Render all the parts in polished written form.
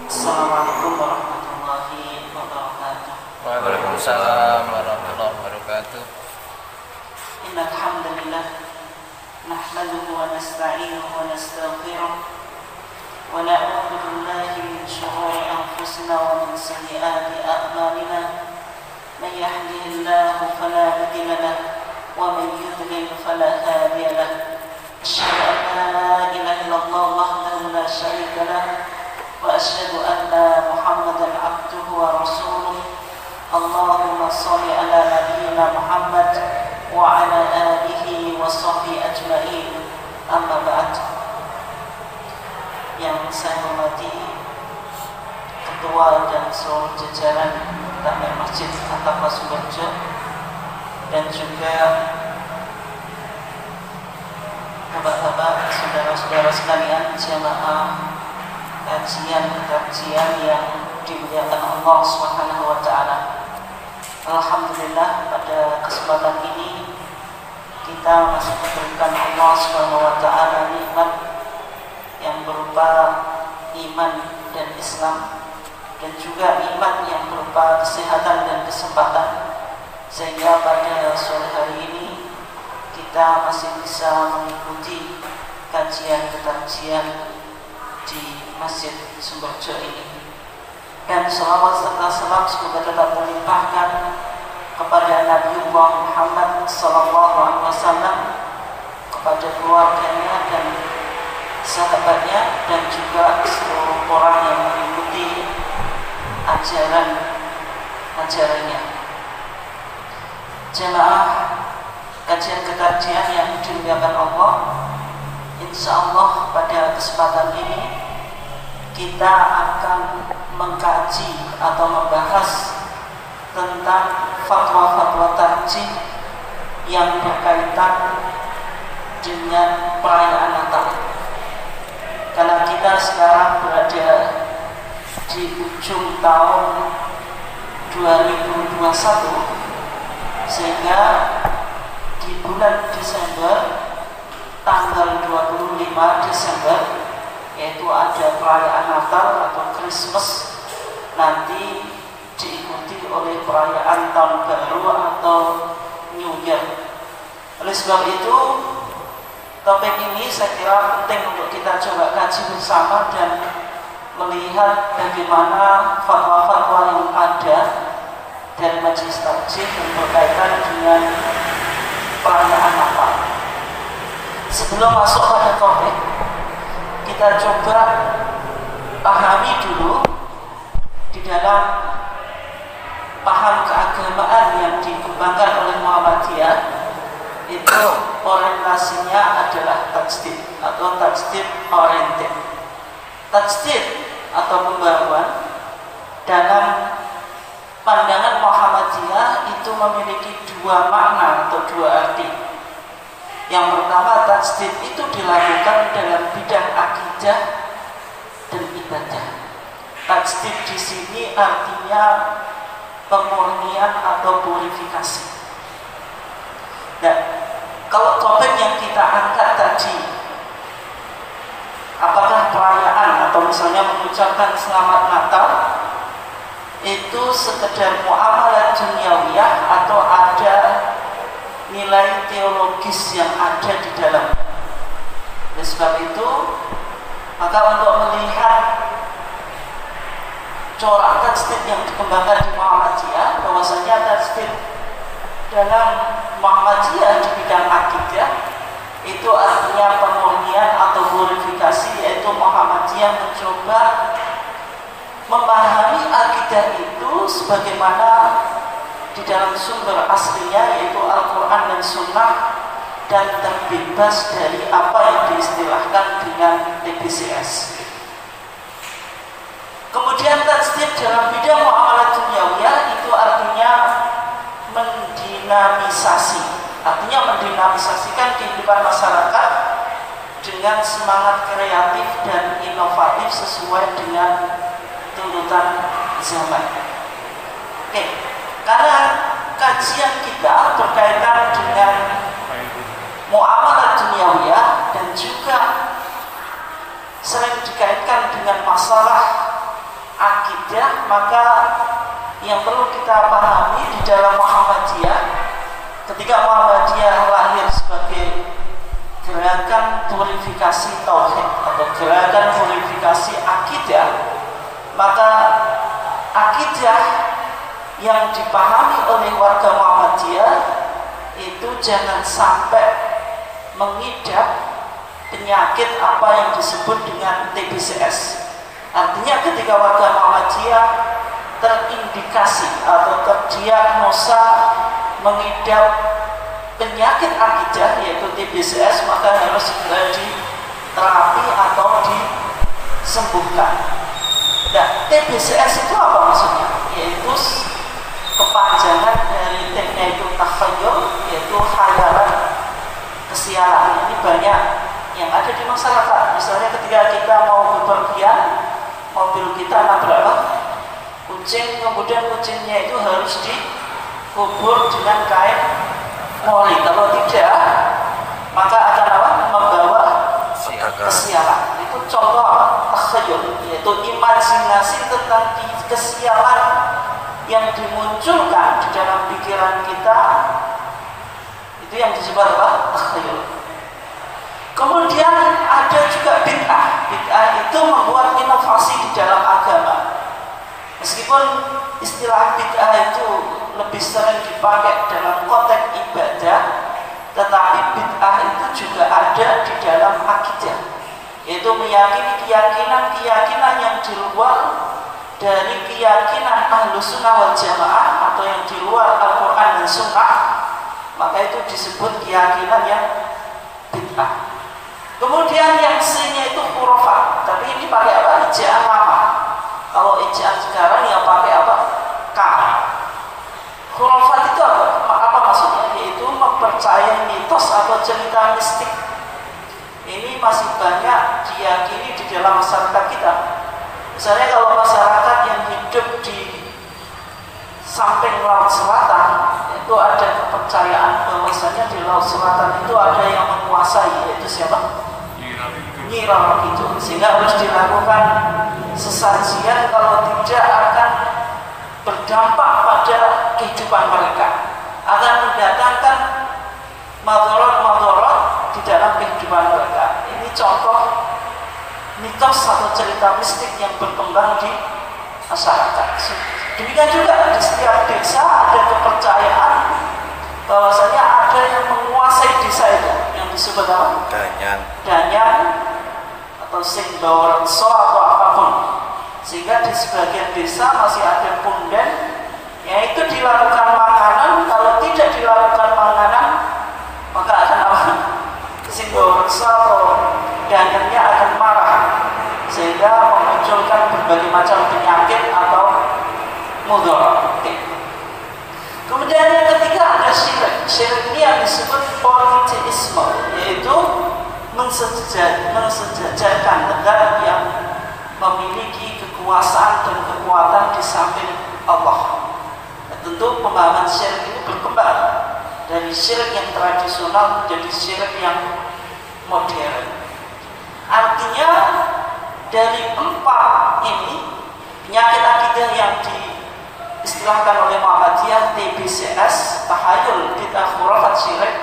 Assalamualaikum warahmatullahi wabarakatuh. Waalaikumsalam warahmatullahi wabarakatuh. Innal hamdalillah nahmaduhu wa nasta'inuhu wa nastaghfiruh wa na'udzu billahi min shururi anfusina wa min sayyiati a'malina. Man yahdihillahu fala mudilla lahu wa man yudlil fala hadiya lahu. Asyhadu an la ilaha illallah wahdahu la syarika lahu wa asyhadu anna Muhammadan abduhu wa rasuluh. Allahumma shalli ala nabiyyina Muhammad wa ala alihi wa sahbihi ajma'in. Amma ba'd. Yang saya hormati ketua dan seluruh jajaran Takmir Masjid At-Taqwa Sumberjo dan juga bapak-bapak, saudara-saudara sekalian, jamaah kajian yang dimuliakan Allah Subhanahu wa taala. Alhamdulillah, pada kesempatan ini kita masih diberikan Allah Subhanahu wa taala nikmat yang berupa iman dan Islam, dan juga nikmat yang berupa kesehatan dan kesempatan, sehingga pada sore hari ini kita masih bisa mengikuti kajian di Masjid Sumberjo ini. Dan selawat serta salam semoga tetap terlimpahkan kepada Nabiullah Muhammad SAW, kepada keluarganya dan sahabatnya, dan juga seluruh orang yang mengikuti ajarannya. Jemaah kajian yang dimuliakan Allah, insya Allah pada kesempatan ini kita akan mengkaji atau membahas tentang fatwa-fatwa tarjih yang berkaitan dengan perayaan Natal. Karena kita sekarang berada di ujung tahun 2021, sehingga di bulan Desember, tanggal 25 Desember, yaitu ada perayaan Natal atau Christmas, nanti diikuti oleh perayaan Tahun Baru atau New Year. Oleh sebab itu, topik ini saya kira penting untuk kita coba kaji bersama dan melihat bagaimana fatwa-fatwa yang ada dari majelis tarjih yang berkaitan dengan perayaan Natal. Sebelum masuk pada topik, kita coba pahami dulu di dalam paham keagamaan yang dikembangkan oleh Muhammadiyah, itu orientasinya adalah tajdid atau tajdid oriented. Tajdid atau pembaruan dalam pandangan Muhammadiyah itu memiliki dua makna atau dua arti. Yang pertama, tajdid itu dilakukan dalam bidang akidah dan ibadah. Tajdid di sini artinya pemurnian atau purifikasi. Dan kalau topik yang kita angkat tadi, apakah perayaan atau misalnya mengucapkan selamat Natal itu sekedar muamalah duniawiyah atau ada nilai teologis yang ada di dalam. Oleh sebab itu, maka untuk melihat corak tajdid yang dikembangkan di Muhammadiyah, bahwasanya tajdid dalam Muhammadiyah di bidang akidah itu artinya pemurnian atau glorifikasi, yaitu Muhammadiyah mencoba memahami akidah itu sebagaimana di dalam sumber aslinya, yaitu Al-Quran dan Sunnah, dan terbebas dari apa yang diistilahkan dengan TBCS. Kemudian tajdid dalam bidang muamalah duniawiyah itu artinya mendinamisasi, artinya mendinamisasikan kehidupan masyarakat dengan semangat kreatif dan inovatif sesuai dengan tuntutan zaman. Oke. Karena kajian kita berkaitan dengan muamalah duniawiyah dan juga sering dikaitkan dengan masalah akidah, maka yang perlu kita pahami di dalam Muhammadiyah, ketika Muhammadiyah lahir sebagai gerakan purifikasi tauhid atau gerakan purifikasi akidah, maka akidah yang dipahami oleh warga Muhammadiyah itu jangan sampai mengidap penyakit apa yang disebut dengan TBCS. Artinya ketika warga Muhammadiyah terindikasi atau terdiagnosa mengidap penyakit akidah yaitu TBCS, maka harus segera diterapi atau disembuhkan. Nah, TBCS itu apa maksudnya? Yaitu kepanjangan dari T-nya itu takhayul, yaitu khayalan, kesialan. Ini banyak yang ada di masyarakat. Misalnya ketika kita mau bepergian, mobil kita nabrak kucing, kemudian kucingnya itu harus dikubur dengan kain moli. Kalau tidak, maka akan apa? Membawa kesialan. Itu contoh apa? Takhayul, yaitu imajinasi tentang kesialan yang dimunculkan di dalam pikiran kita. Itu yang disebut apa? Takhayul. Kemudian ada juga bid'ah. Bid'ah itu membuat inovasi di dalam agama. Meskipun istilah bid'ah itu lebih sering dipakai dalam konteks ibadah, tetapi bid'ah itu juga ada di dalam akidah, yaitu meyakini keyakinan-keyakinan yang di luar dari keyakinan Ahlus Sunnah wal Jamaah atau yang di luar Al-Quran dan Sunnah, maka itu disebut keyakinan yang bid'ah. Kemudian yang C-nya itu khurafat, tapi ini pakai apa? Ejaan lama. Kalau ejaan sekarang ya pakai apa? K. Khurafat itu apa maksudnya? Yaitu mempercayai mitos atau cerita mistik. Ini masih banyak diyakini di dalam masyarakat kita. Misalnya kalau masyarakat yang hidup di samping laut selatan, itu ada kepercayaan bahwasanya di laut selatan itu ada yang menguasai, yaitu siapa? Nyi Roro Kidul. Sehingga harus dilakukan sesajian, kalau tidak akan berdampak pada kehidupan mereka, akan mendatangkan madorot-madorot di dalam kehidupan mereka. Ini contoh mitos atau cerita mistik yang berkembang di masyarakat. Demikian juga di setiap desa ada kepercayaan bahwasanya ada yang menguasai desa itu, yang disebut apa? Danyan atau Singbawarekso atau apapun. Sehingga di sebagian desa masih ada punden, yaitu dilakukan makanan. Kalau tidak dilakukan makanan, maka akan apa? Singbawarekso atau danyannya akan marah, sehingga memunculkan berbagai macam penyakit atau mudarat. Kemudian yang ketiga ada syirik. Syirik ini yang disebut politeisme, yaitu mensejajarkan negara yang memiliki kekuasaan dan kekuatan di samping Allah. Nah, tentu pemahaman syirik ini berkembang dari syirik yang tradisional menjadi syirik yang modern. Artinya dari empat ini penyakit akidah yang diistilahkan oleh Muhammadiyah TBCS, tahayul, bid'ah, khurafat, syirik,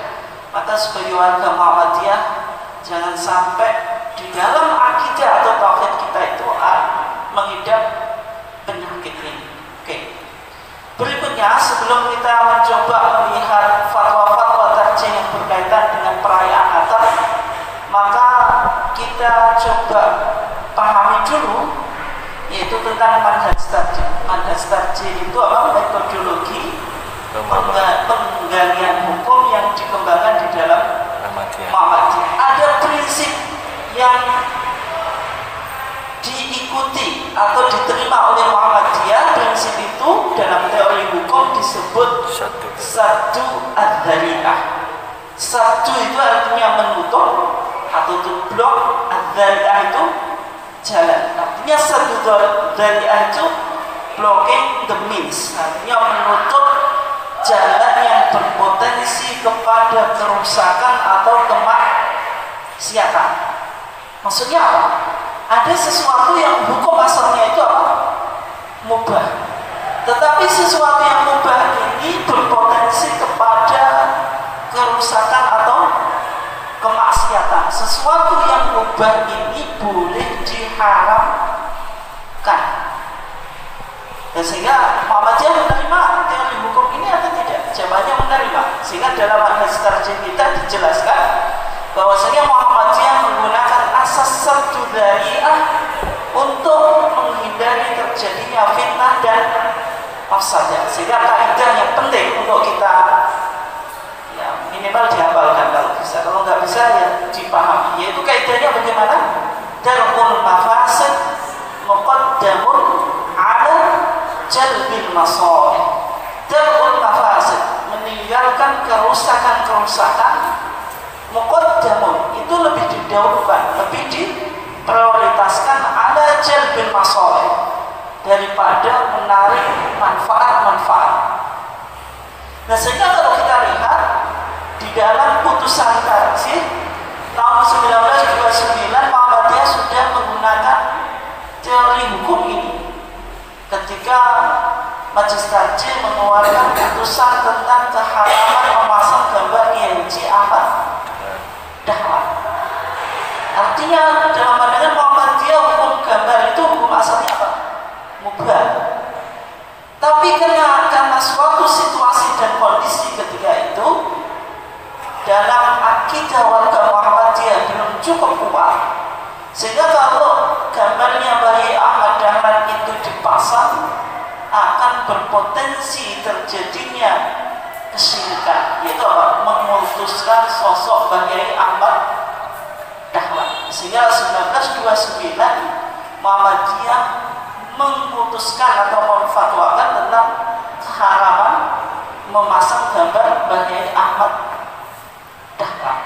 maka sebagai warga Muhammadiyah jangan sampai di dalam akidah atau tauhid kita itu mengidap penyakit ini. Oke. Berikutnya, sebelum kita mencoba melihat fatwa-fatwa tarjih yang berkaitan dengan perayaan Natal, maka kita coba pahami dulu, yaitu tentang manhaj tarjih. Manhaj tarjih itu apa? Metodologi penggalian hukum yang dikembangkan di dalam Muhammadiyah. Ada prinsip yang diikuti atau diterima oleh Muhammadiyah. Prinsip itu dalam teori hukum disebut satu adzariyah. Satu itu artinya menutup atau to block, adzariyah itu jalan. Artinya satu adzariyah itu blocking the means, artinya menutup jalan yang berpotensi kepada kerusakan atau kemaksiatan. Maksudnya apa? Ada sesuatu yang hukum asalnya itu apa? sesuatu yang mubah ini berpotensi kepada kerusakan atau kemaksiatan. Sesuatu yang mubah ini boleh diharamkan. Dan sehingga Muhammadiyah menerima teori hukum ini atau tidak? Jawabannya menerima. Sehingga dalam hadis tarjih kita dijelaskan bahwasanya Muhammadiyah menggunakan asas saddu dzari'ah untuk menghindari terjadinya fitnah dan mafsadah. Sehingga kaidah yang penting untuk kita ya minimal dihafalkan kalau bisa. Kalau nggak bisa ya dipahami. Yaitu kaidahnya bagaimana? Darul mafasid muqaddamun ala jalbil masalih. Darul mafasid, meninggalkan kerusakan-kerusakan, muqaddamun itu lebih didahulukan, lebih diprioritaskan ala jalbil masalih daripada menarik manfaat-manfaat. Nah, sehingga kalau kita lihat di dalam putusan tarjih tahun 1929, Muhammadiyah sudah menggunakan teori hukum ini ketika Majelis Tarjih mengeluarkan putusan tentang keharaman memasang gambar Kiai Haji Ahmad Dahlan. Artinya dalam pandangan Muhammadiyah hukum gambar itu hukum asalnya apa? Mubah. Tapi karena suatu situasi dan kondisi ketika itu dalam akidah warga Muhammadiyah belum cukup kuat, sehingga kalau gambarnya Bayi Ahmad Dahlan itu dipasang akan berpotensi terjadinya kesyirikan, yaitu apa? Memutuskan sosok Bayi Ahmad Dahlan. Sehingga 1929 Muhammadiyah memutuskan atau memfatwakan tentang keharaman memasang gambar Bayi Ahmad Dahlan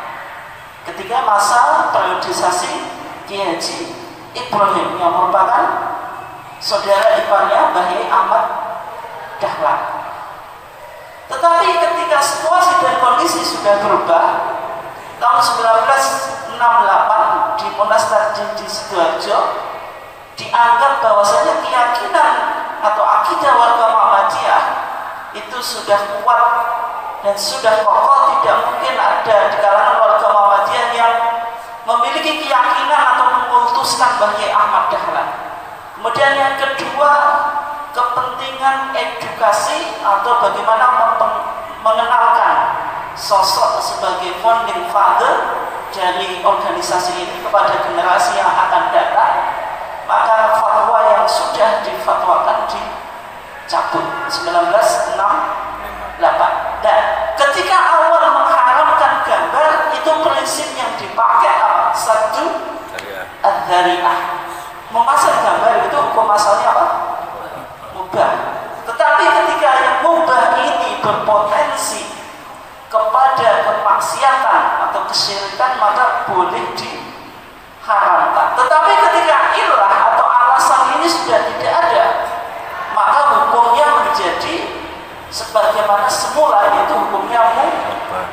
ketika masa periodisasi Kiai Haji Ibrahim yang merupakan saudara iparnya Bayi Ahmad Dahlan. Tetapi ketika situasi dan kondisi sudah berubah, tahun 1968 di Munas Tarjih di Sidoarjo dianggap bahwasanya keyakinan atau akidah warga Muhammadiyah itu sudah kuat dan sudah kokoh. Tidak mungkin ada di kalangan warga Muhammadiyah yang memiliki keyakinan atau mengutuskan Bayi Ahmad Dahlan. Kemudian yang kedua, kepentingan edukasi atau bagaimana mengenalkan sosok sebagai founding father dari organisasi ini kepada generasi yang akan datang. Maka fatwa yang sudah difatwakan dicabut 1968. Dan ketika awal mengharamkan gambar itu prinsip yang dipakai apa? Saddu dzari'ah. Memasang gambar itu hukum asalnya apa? Mubah. Tetapi ketika yang mubah ini berpotensi kepada kemaksiatan atau kesyirikan, maka boleh diharamkan. Tetapi ketika ilah atau alasan ini sudah tidak ada, maka hukumnya menjadi sebagaimana semula, yaitu hukumnya mubah.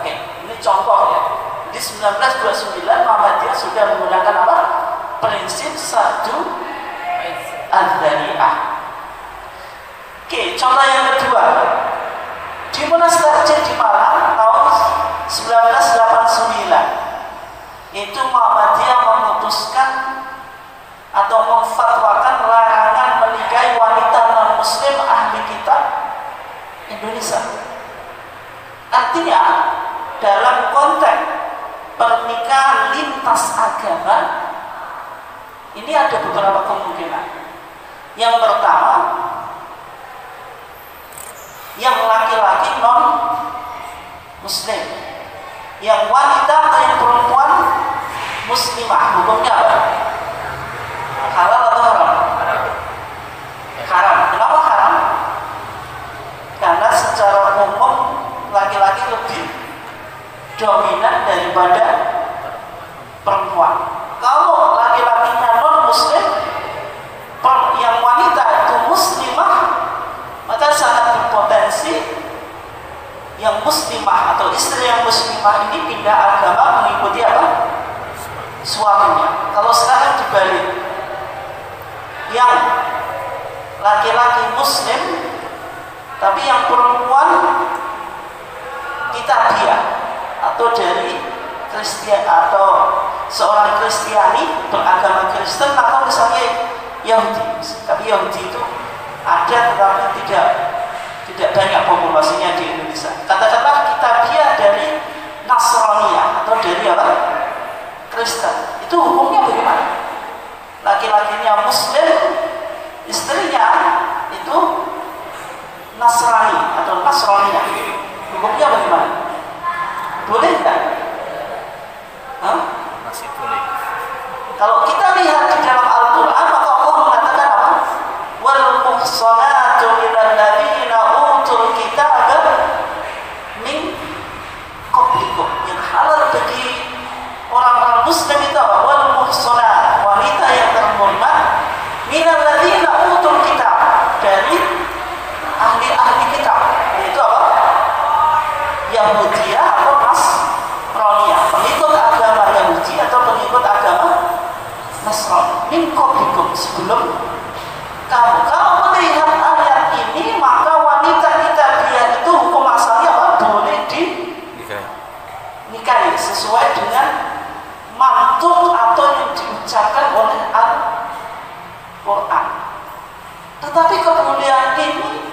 Oke, ini contoh ya. Di 1929 Muhammadiyah sudah menggunakan apa? Prinsip saddu dzari'ah. Oke, contoh yang kedua. Di Munas Tarjih di Malang tahun 1989 itu Muhammadiyah memutuskan atau memfatwakan larangan menikahi wanita non-muslim ahli kitab Indonesia. Artinya dalam konteks pernikahan lintas agama ini ada beberapa kemungkinan. Yang pertama, yang laki-laki non muslim, yang wanita atau yang perempuan muslimah, hukumnya apa? Halal atau haram? Haram. Kenapa haram? Karena secara umum laki-laki lebih dominan daripada perempuan. Kalau laki-lakinya non muslim, yang wanita itu muslimah, maka sangat berpotensi yang muslimah atau istri yang muslimah ini pindah agama mengikuti apa? Suaminya. Kalau sekarang dibalik, yang laki-laki muslim Tapi yang perempuan kitabiah atau dari Kristen atau seorang Kristiani beragama Kristen atau misalnya Yahudi. Tapi Yahudi itu ada tetapi tidak banyak populasinya di Indonesia. Katakanlah kitabiah dari Nasraniyah atau dari apa? Kristen. Itu hukumnya bagaimana? Laki-lakinya Muslim, istrinya itu Nasrani atau Nasraniyah. Hukumnya bagaimana? Boleh enggak? Masih boleh. Kalau kita lihat di dalam Al-Quran, maka Allah mengatakan apa? Wal muhsanatu minal ladzina utul kitaba min qablikum. Yang halal bagi orang-orang Muslim itu apa? Wal muhsanat, wanita yang terhormat minal ladzina utul kitab, dari ahli-ahli kitab. Yaitu apa? Yahudi atau Nasraniyah, pengikut agama Yahudi atau pengikut agama Nasrani. Min qablikum, sebelum kamu. Kalau melihat ayat ini, maka wanita kitabiah itu hukum asalnya apa? Boleh dinikahi sesuai dengan mantuk atau yang diucapkan oleh Al-Quran. Tetapi kemudian ini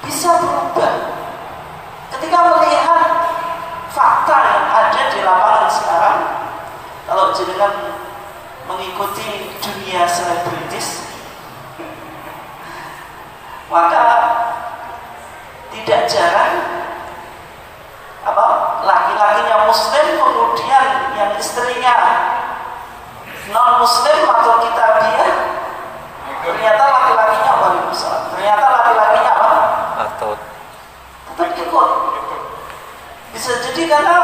bisa berubah ketika melihat fakta yang ada di lapangan sekarang. Kalau jenengan mengikuti dunia selebritis, maka tidak jarang laki-lakinya Muslim, kemudian yang istrinya non Muslim atau kitabiah, ternyata laki-lakinya ternyata laki-lakinya apa? Atau Tetap ikut. Bisa jadi karena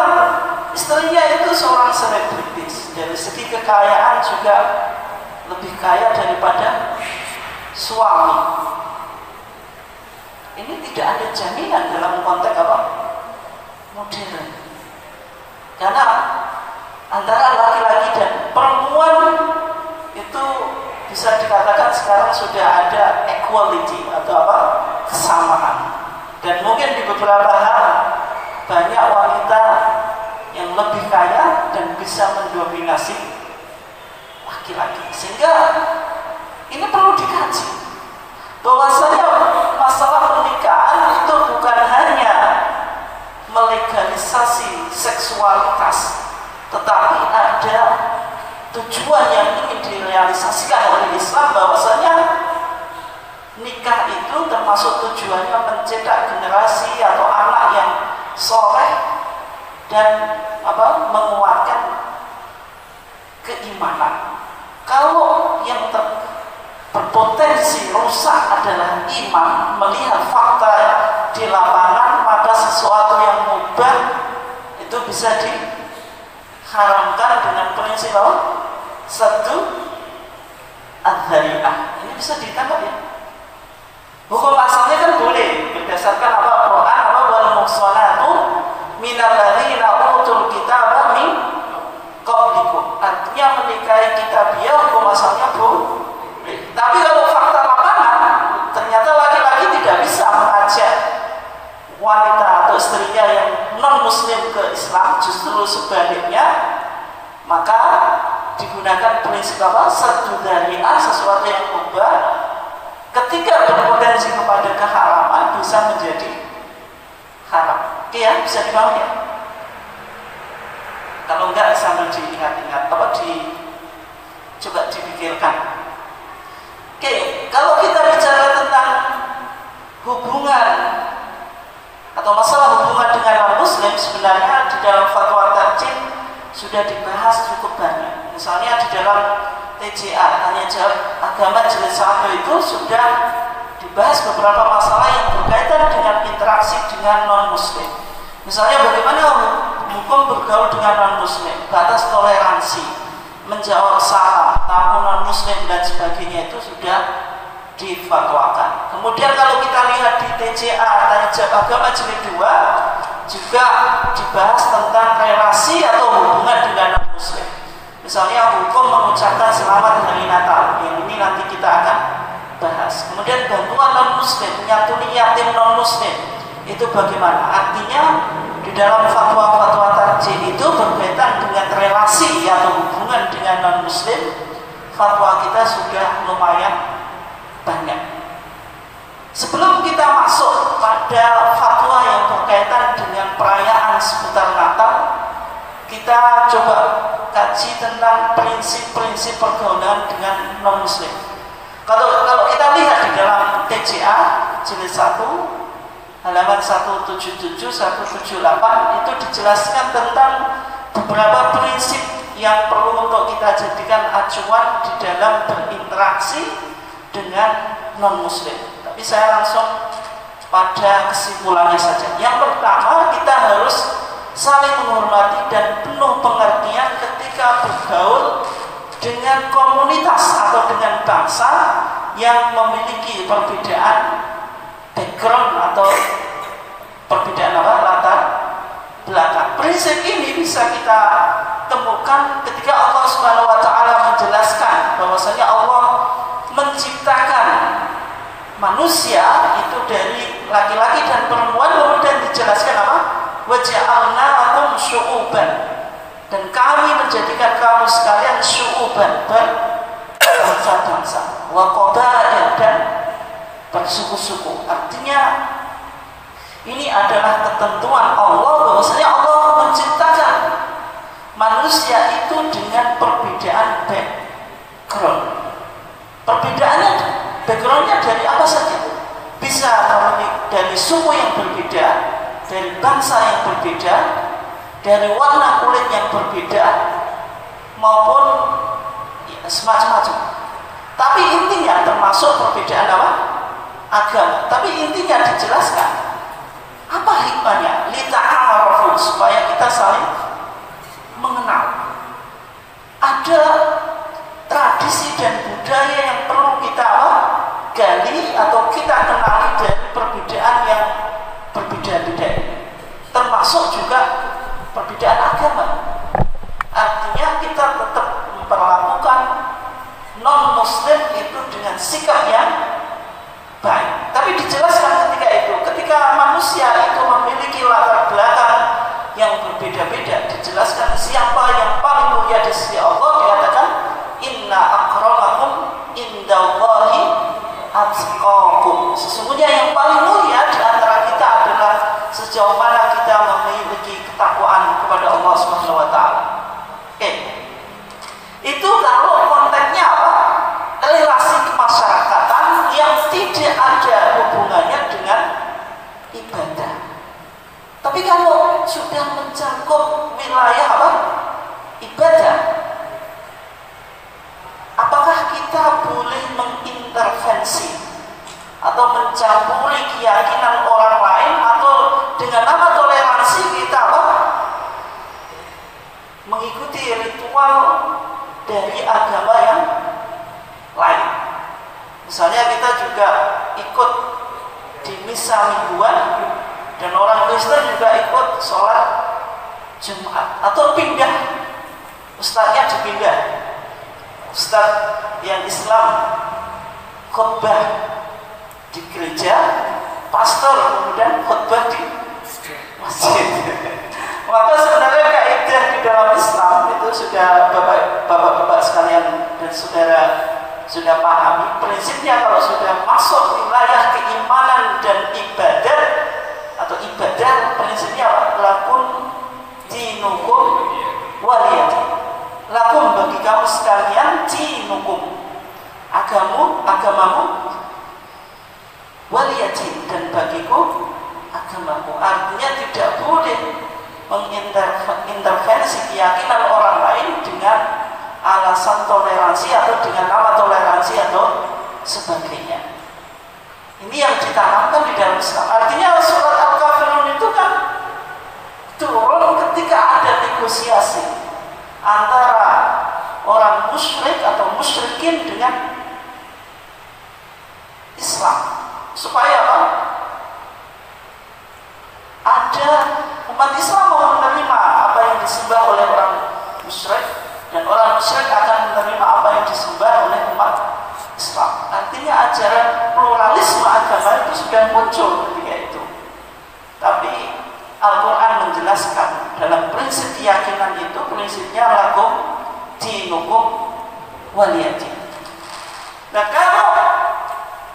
istrinya itu seorang selebritis, dari segi kekayaan juga lebih kaya daripada suami. Ini tidak ada jaminan dalam konteks apa? Modern. Karena antara laki-laki dan perempuan itu bisa dikatakan sekarang sudah ada equality atau apa? Kesamaan. Dan mungkin di beberapa hal banyak wanita yang lebih kaya dan bisa mendominasi laki-laki. Sehingga ini perlu dikaji bahwasanya masalah pernikahan itu bukan hanya melegalisasi seksualitas, tetapi ada tujuan yang ingin direalisasikan oleh Islam, bahwasanya nikah itu termasuk tujuannya mencetak generasi atau anak yang soleh dan menguatkan keimanan. Kalau yang berpotensi rusak adalah iman, melihat fakta di lapangan, maka sesuatu yang mubah itu bisa diharamkan dengan prinsip satu adzari'ah. Ini bisa ditangkap ya. Hukum asalnya kan boleh berdasarkan apa? Quran apa? Wal muhsanatu minal ladzina utul kitaba min qablikum. Artinya menikahi kitabiah hukum asalnya boleh. Tapi kalau fakta lapangan, ternyata laki-laki tidak bisa mengajak wanita atau istrinya yang non muslim ke Islam, justru sebaliknya, maka digunakan prinsip apa? Satu dzari'ah, sesuatu yang mubah ketika berpotensi kepada keharaman bisa menjadi haram. Oke ya, bisa dipahami ya? Kalau enggak sambil diingat-ingat, coba dipikirkan. Oke, kalau kita bicara tentang hubungan atau masalah hubungan dengan non-muslim, sebenarnya di dalam fatwa tarjih sudah dibahas cukup banyak. Misalnya di dalam TJA, tanya jawab agama jilid 1 itu sudah dibahas beberapa masalah yang berkaitan dengan interaksi dengan non-muslim. Misalnya bagaimana hukum bergaul dengan non-muslim, batas toleransi, menjawab salam, tamu non-muslim dan sebagainya itu sudah difatwakan. Kemudian kalau kita lihat di TJA, tanya jawab agama jilid 2, juga dibahas tentang relasi atau hubungan dengan non-muslim. Misalnya hukum mengucapkan selamat hari Natal, yang ini nanti kita akan bahas. Kemudian bantuan non non-muslim, menyantuni yatim non-muslim. Itu bagaimana? Artinya di dalam fatwa-fatwa tarjih itu berkaitan dengan relasi atau hubungan dengan non-muslim, fatwa kita sudah lumayan banyak. Sebelum kita masuk pada fatwa yang berkaitan dengan perayaan seputar Natal, kita coba kaji tentang prinsip-prinsip pergaulan dengan non-muslim. Kalau kita lihat di dalam TJA jilid 1 halaman 177 178 itu dijelaskan tentang beberapa prinsip yang perlu untuk kita jadikan acuan di dalam berinteraksi dengan non-muslim. Tapi saya langsung pada kesimpulannya saja. Yang pertama, kita harus saling menghormati dan penuh pengertian ketika bergaul dengan komunitas atau dengan bangsa yang memiliki perbedaan background atau perbedaan latar belakang. Prinsip ini bisa kita temukan ketika Allah Subhanahu wa taala menjelaskan bahwasanya Allah menciptakan manusia itu dari laki-laki dan perempuan, kemudian dijelaskan apa? Waja'alnakum syu'uban, dan kami menjadikan kamu sekalian syu'uban, berbangsa-bangsa, wa qabail, dan bersuku-suku. Artinya ini adalah ketentuan Allah bahwasanya Allah menciptakan manusia itu dengan perbedaan background. Perbedaannya backgroundnya dari apa saja? Bisa dari suku yang berbeda, dari bangsa yang berbeda, dari warna kulit yang berbeda, maupun ya, semacam-macam. Tapi intinya termasuk perbedaan apa? Agama. Tapi intinya dijelaskan apa hikmahnya? Lita'arafu, supaya kita saling mengenal. Ada tradisi dan budaya yang perlu kita gali atau kita kenali dari perbedaan yang berbeda-beda, termasuk juga perbedaan agama. Artinya kita tetap memperlakukan non-muslim itu dengan sikap yang baik. Tapi dijelaskan ketika itu, ketika manusia itu memiliki latar belakang yang berbeda-beda, dijelaskan siapa yang paling mulia di sisi Allah, dikatakan inna akramakum indallahi atqakum. Sesungguhnya yang paling mulia di antara kita adalah sejauh mana kita memiliki ketakwaan kepada Allah Subhanahu wa taala. Oke. Itu kalau konteksnya apa? Relasi kemasyarakatan yang tidak ada hubungannya dengan ibadah. Tapi kalau sudah mencakup wilayah apa? Ibadah, apakah kita boleh mengintervensi atau mencampuri keyakinan orang lain, atau dengan nama toleransi kita apa? Mengikuti ritual dari agama yang lain. Misalnya kita juga ikut di misa mingguan, dan orang Kristen juga ikut sholat Jumat, atau pindah, ustadznya dipindah. Ustadz yang Islam khutbah di gereja, pastor kemudian khutbah di masjid. Maka sebenarnya kaidah di dalam Islam itu sudah bapak-bapak sekalian dan saudara sudah pahami. Prinsipnya kalau sudah masuk wilayah keimanan dan ibadah atau ibadah, prinsipnya lakum dinukum waliyadin. Lakum, bagi kamu sekalian, dinukum, agamamu, waliyadin, dan bagiku agamaku. Artinya tidak boleh mengintervensi keyakinan orang lain dengan alasan toleransi atau dengan nama toleransi atau sebagainya. Ini yang ditanamkan di dalam Islam. Artinya surat Al-Kafirun itu kan turun ketika ada negosiasi antara orang musyrik atau musyrikin dengan Islam, supaya apa? Ada umat Islam mau menerima apa yang disembah oleh orang musyrik, dan orang musyrik akan menerima apa yang disembah oleh umat Islam. Artinya ajaran pluralisme agama sudah muncul ketika itu. Tapi Al-Quran menjelaskan dalam prinsip keyakinan itu, prinsipnya lakum dinukum waliyadin. Nah, kalau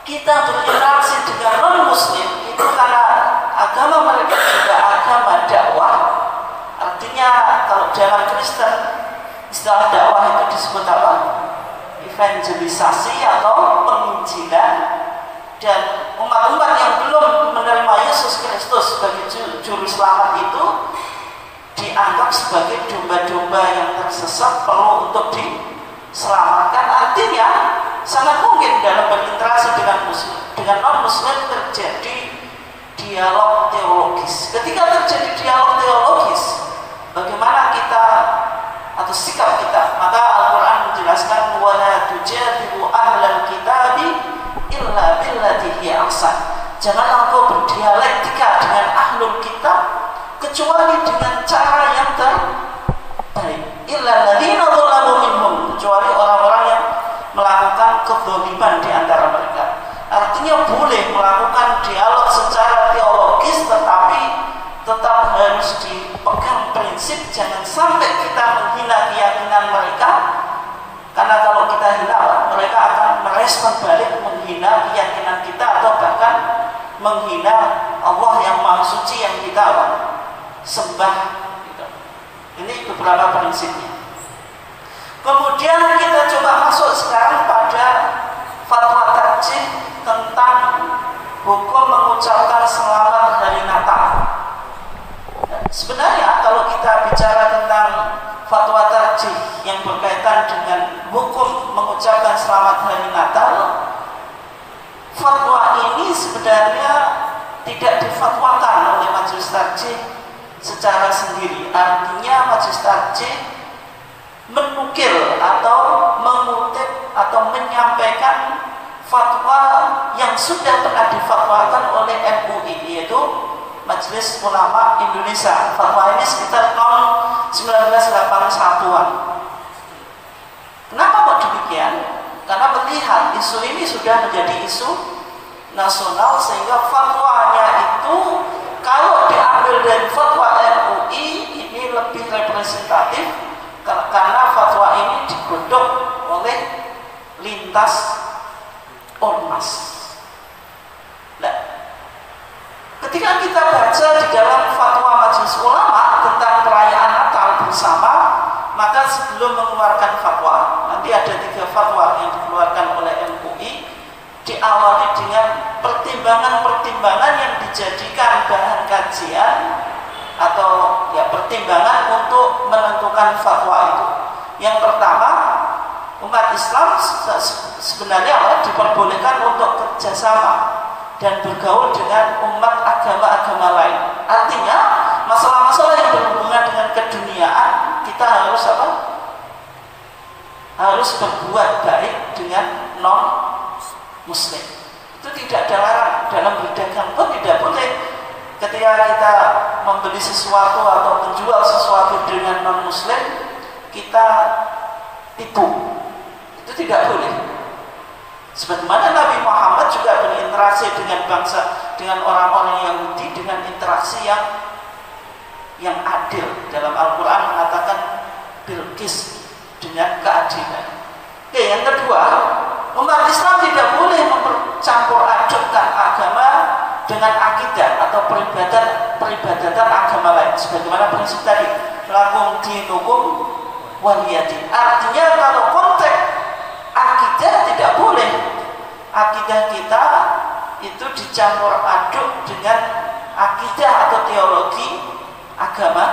kita berinteraksi dengan non-muslim itu karena agama mereka juga agama dakwah. Artinya kalau dalam Kristen istilah dakwah itu disebut apa? Evangelisasi atau penginjilan. Dan umat-umat yang belum menerima Yesus Kristus sebagai juru selamat itu dianggap sebagai domba-domba yang tersesat, perlu untuk diselamatkan. Artinya sangat mungkin dalam berinteraksi dengan non-muslim terjadi dialog teologis. Ketika terjadi dialog teologis, bagaimana kita atau sikap kita? Maka Al-Quran menjelaskan wala tujadilu ahlal kitabi illa billati hiya ahsan. Jangan engkau berdialektika dengan ahlul kitab kecuali dengan cara yang terbaik. Illa alladziina dzalamu minhum, kecuali orang-orang yang melakukan kezaliman di antara mereka. Artinya boleh melakukan dialog secara teologis, tetapi tetap harus dipegang prinsip jangan sampai kita menghina keyakinan mereka. Karena kalau kita hina, mereka akan merespon balik menghina keyakinan kita atau bahkan menghina Allah yang Maha Suci yang kita sembah. Ini beberapa prinsipnya. Kemudian kita coba masuk sekarang pada fatwa tarjih tentang hukum mengucapkan selamat hari Natal. Sebenarnya kalau kita bicara tentang fatwa tarjih yang berkaitan dengan hukum mengucapkan selamat hari Natal, fatwa ini sebenarnya tidak difatwakan oleh majelis tarjih secara sendiri. Artinya majelis tarjih menukil atau mengutip atau menyampaikan fatwa yang sudah pernah difatwakan oleh MUI, yaitu Majelis Ulama Indonesia. Fatwa ini sekitar tahun 1981-an. Kenapa kok demikian? Karena melihat isu ini sudah menjadi isu nasional, sehingga fatwanya itu kalau diambil dari fatwa MUI ini lebih representatif, karena fatwa ini digodok oleh lintas ormas. Nah, ketika kita baca di dalam fatwa Majelis Ulama tentang perayaan Natal bersama, maka sebelum mengeluarkan fatwa, nanti ada 3 fatwa yang dikeluarkan oleh MUI, diawali dengan pertimbangan-pertimbangan yang dijadikan bahan kajian atau ya pertimbangan untuk menentukan fatwa itu. Yang pertama, umat Islam sebenarnya diperbolehkan untuk kerjasama dan bergaul dengan umat agama-agama lain. Artinya masalah-masalah yang berhubungan dengan keduniaan kita harus apa? Harus berbuat baik dengan non-muslim. Itu tidak ada larang. Dalam berdagang pun tidak boleh ketika kita membeli sesuatu atau menjual sesuatu dengan non-muslim kita tipu. Itu tidak boleh. Sebagaimana Nabi Muhammad juga berinteraksi dengan bangsa, dengan orang-orang Yahudi dengan interaksi yang adil. Dalam Al-Quran mengatakan bilqis, dengan keadilan. Oke, yang kedua, umat Islam tidak boleh mempercampur adukkan agama dengan akidah atau peribadatan agama lain. Sebagaimana prinsip tadi, lakum dinukum waliyadin. Artinya kalau konteks akidah tidak boleh akidah kita itu dicampur aduk dengan akidah atau teologi agama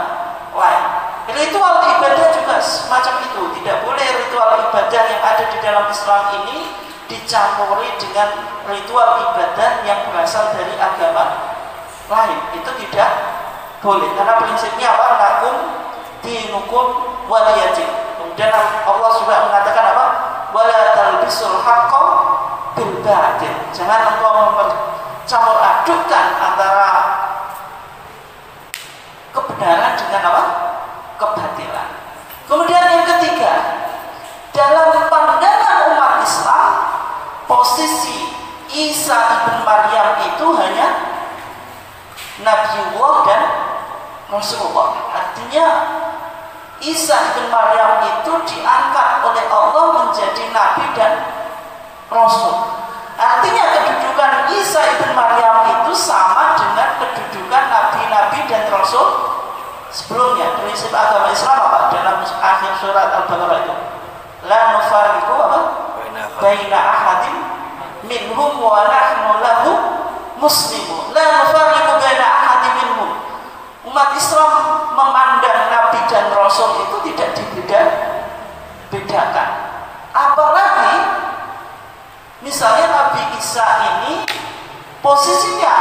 lain. Ritual ibadah juga semacam itu. Tidak boleh ritual ibadah yang ada di dalam Islam ini dicampuri dengan ritual ibadah yang berasal dari agama lain. Itu tidak boleh. Karena prinsipnya apa? Lakum dinukum waliyadin. Kemudian Allah juga mengatakan apa? Wala talbisul haqqa bil batil. Jangan engkau mempercampur adukkan antara kebenaran dengan apa? Kebatilan. Kemudian yang ketiga, dalam pandangan umat Islam, posisi Isa ibn Maryam itu Nabiullah dan Rasulullah. Artinya Isa bin Maryam itu diangkat oleh Allah menjadi nabi dan rasul. Artinya kedudukan Isa bin Maryam itu sama dengan kedudukan nabi-nabi dan rasul sebelumnya. Prinsip agama Islam apa? Dalam akhir surat Al-Baqarah itu, la nufarriqu apa? Baina ahadin minhum wa nahnu lahu muslimun. La nufarriqu baina ahadin minhum. Umat Islam memandang nabi dan rasul itu tidak dibedakan. Apalagi misalnya Nabi Isa ini posisinya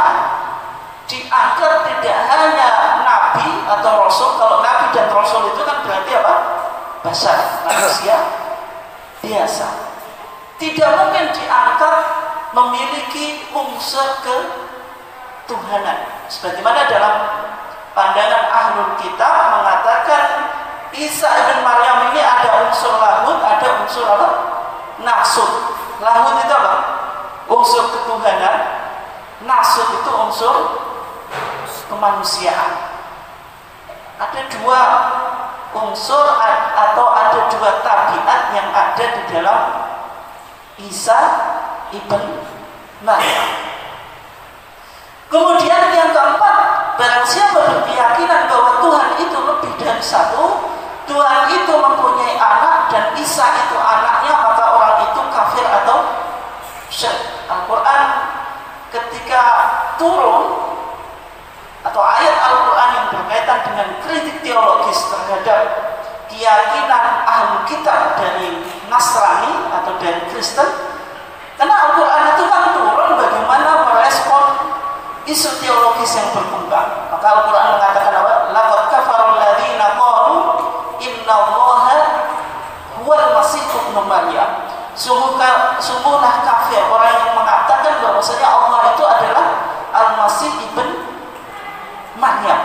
diangkat tidak hanya nabi atau rasul. Kalau nabi dan rasul itu kan berarti apa? Bashar, manusia biasa. Tidak mungkin diangkat memiliki unsur ketuhanan. Sebagaimana dalam pandangan Ahlul Kitab mengatakan Isa bin Maryam ini ada unsur lahud, ada unsur apa? Nasut. Lahud itu apa? Unsur ketuhanan. Nasut itu unsur kemanusiaan. Ada dua unsur atau ada dua tabiat yang ada di dalam Isa ibn Maryam. Kemudian yang keempat, barang siapa berkeyakinan bahwa Tuhan itu lebih dari satu, Tuhan itu mempunyai anak dan Isa itu anaknya, maka orang itu kafir atau syirik. Al-Quran ketika turun atau ayat Al-Quran yang berkaitan dengan kritik teologis terhadap keyakinan ahli kitab dari Nasrani atau dari Kristen, karena Al-Quran itu kan turun bagaimana merespon isu teologis yang berkembang. Maka Al-Quran mengatakan apa? Laqad kafara alladziina qalu innallaha huwal masih ibnu Maryam. Sungguhlah kafir orang yang mengatakan bahwasanya Allah itu adalah Al-Masih ibn Maryam.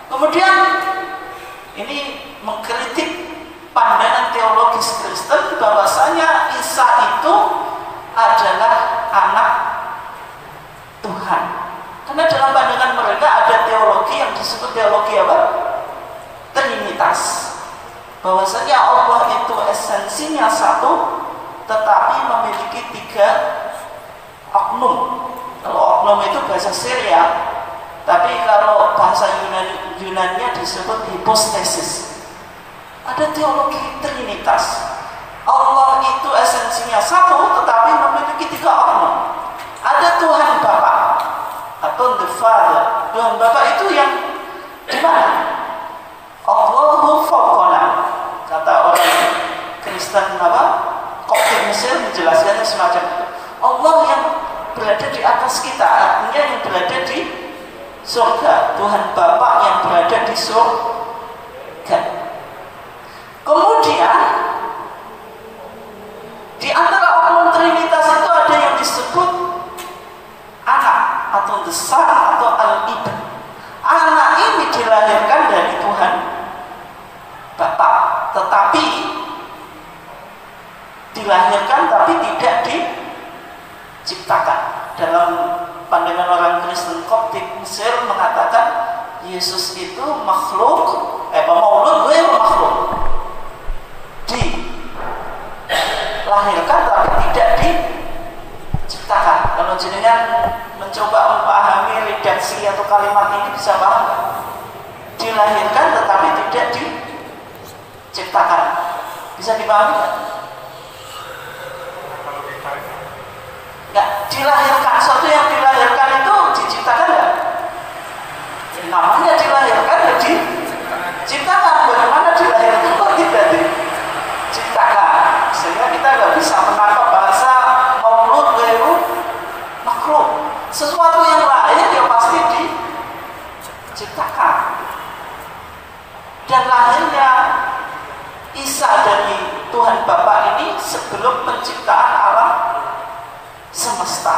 Kemudian ini mengkritik pandangan teologis Kristen bahwasanya Isa itu adalah anak Tuhan. Karena dalam pandangan mereka ada teologi yang disebut teologi apa? Trinitas. Bahwasanya Allah itu esensinya satu, tetapi memiliki tiga oknum. Kalau oknum itu bahasa Syria, tapi kalau bahasa Yunani-nya disebut hipostasis. Ada teologi Trinitas. Allah itu esensinya satu, tetapi memiliki tiga oknum. Ada Tuhan Bapa atau the Father. Tuhan Bapa itu yang di mana? Allahu fawqana. Kata orang Kristen apa? Koptik Mesir menjelaskannya semacam itu. Allah yang berada di atas kita, artinya yang berada di surga. Tuhan Bapa yang berada di surga. Kemudian di antara oknum Trinitas itu ada yang disebut anak atau the son atau al-ibn. Anak ini dilahirkan dari Tuhan Bapa, tetapi dilahirkan tapi tidak diciptakan. Dalam pandangan orang Kristen Koptik Mesir mengatakan Yesus itu makhluk, maulud ghairu makhluk, dilahirkan tapi tidak diciptakan. Kalau jenengan mencoba memahami redaksi atau kalimat ini bisa paham nggak? Dilahirkan tetapi tidak diciptakan. Bisa dipahami nggak? Nggak, dilahirkan. Suatu yang dilahirkan itu diciptakan nggak? Namanya dilahirkan ya diciptakan. Bagaimana dilahirkan kok tidak diciptakan? Sehingga kita nggak bisa menangkap bahasa maulud ghairu makhluk. Sesuatu yang lahir ya pasti diciptakan. Dan lahirnya Isa dari Tuhan Bapa ini sebelum penciptaan alam semesta.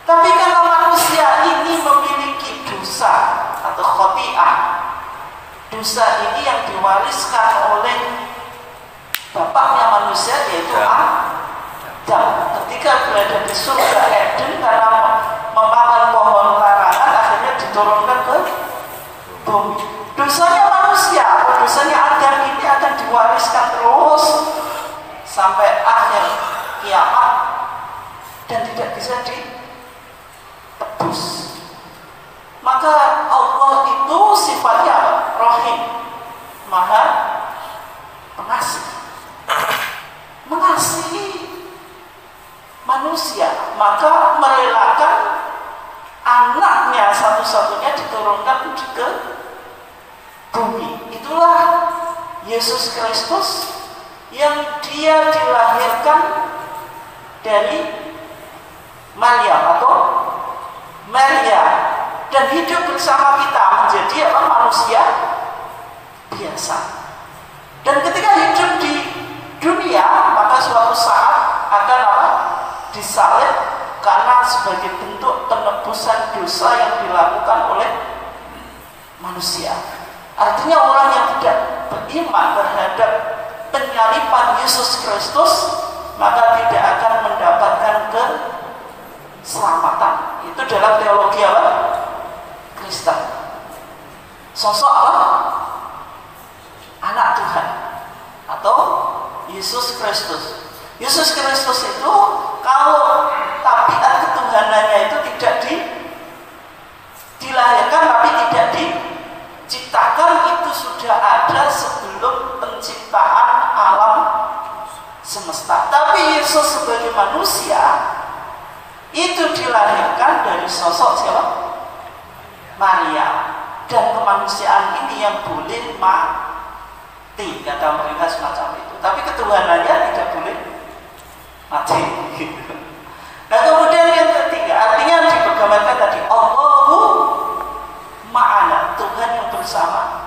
Tapi kalau manusia ini memiliki dosa atau khoti'ah, dosa ini yang diwariskan oleh bapaknya manusia yaitu Adam. Ketika berada di surga Eden karena memakan pohon larangan, akhirnya diturunkan ke bumi. Dosanya manusia, dosanya Adam ini akan diwariskan terus sampai akhir kiamat dan tidak bisa ditebus. Maka Allah itu sifatnya apa? Rahim, Maha Pengasih, mengasihi manusia, maka merelakan anaknya satu-satunya diturunkan ke bumi. Itulah Yesus Kristus yang dia dilahirkan dari Maryam atau Maria dan hidup bersama kita menjadi apa? Manusia biasa. Dan ketika hidup di dunia, maka suatu saat akan apa? Disalib karena sebagai bentuk penebusan dosa yang dilakukan oleh manusia. Artinya orang yang tidak beriman terhadap penyaliban Yesus Kristus maka tidak akan mendapatkan keselamatan. Itu dalam teologi apa? Kristen. Sosok apa? Anak Tuhan atau Yesus Kristus. Yesus Kristus itu kalau tabiat ketuhanannya itu tidak dilahirkan tapi tidak diciptakan, itu sudah ada sebelum penciptaan alam semesta. Tapi Yesus sebagai manusia itu dilahirkan dari sosok siapa? Maria. Dan kemanusiaan ini yang boleh mati, kata mereka semacam itu. Tapi ketuhanannya tidak boleh mati. Nah kemudian yang ketiga, artinya digambarkan tadi Allahu ma'ana, Tuhan yang bersama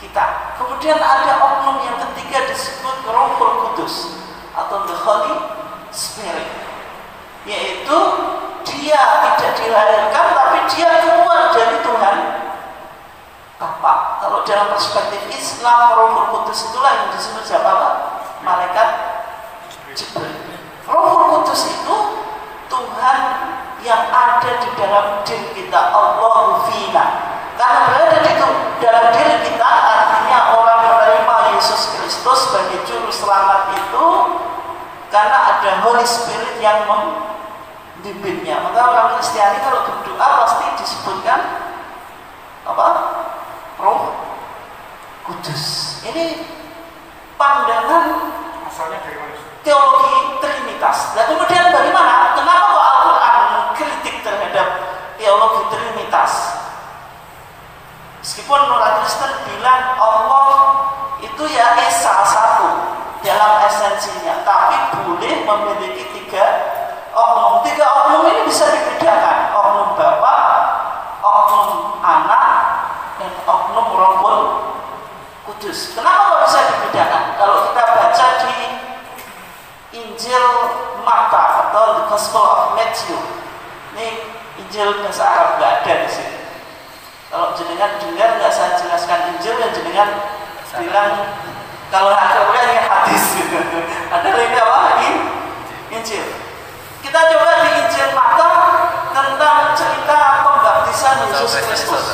kita. Kemudian ada oknum yang ketiga disebut Rohul Kudus atau the Holy Spirit, yaitu dia tidak dilahirkan tapi dia keluar dari Tuhan Bapa. Kalau dalam perspektif Islam, Rohul Kudus itulah yang disebut siapa? Malaikat Jibril. Rohul Kudus itu Tuhan yang ada di dalam diri kita, Allahu fina. Karena berada di dalam diri kita, artinya orang menerima Yesus Kristus sebagai juru selamat itu karena ada Holy Spirit yang membimbingnya. Maka orang Kristiani kalau berdoa pasti disebutkan apa? Roh Kudus. Ini pandangan asalnya dari mana? Teologi Trinitas. Nah kemudian bagaimana? Kenapa kok Al-Quran mengkritik terhadap teologi Trinitas? Meskipun orang Kristen bilang Allah itu ya Esa satu dalam esensinya, tapi boleh memiliki tiga oknum. Tiga oknum ini bisa dibedakan: oknum Bapa, oknum Anak, dan oknum Rohul Kudus. Kenapa kok bisa dibedakan? Kalau kita baca di Injil Marta atau The Gospel of Matthew, ini Injil bahasa Arab nggak ada di sini. Kalau jenengan dengar nggak saya jelaskan Injil, dan jenengan bilang kalau akhirnya ini hadis. Ada lagi apa? Injil. Kita coba di Injil Marta tentang cerita pembaptisan Yesus Kristus.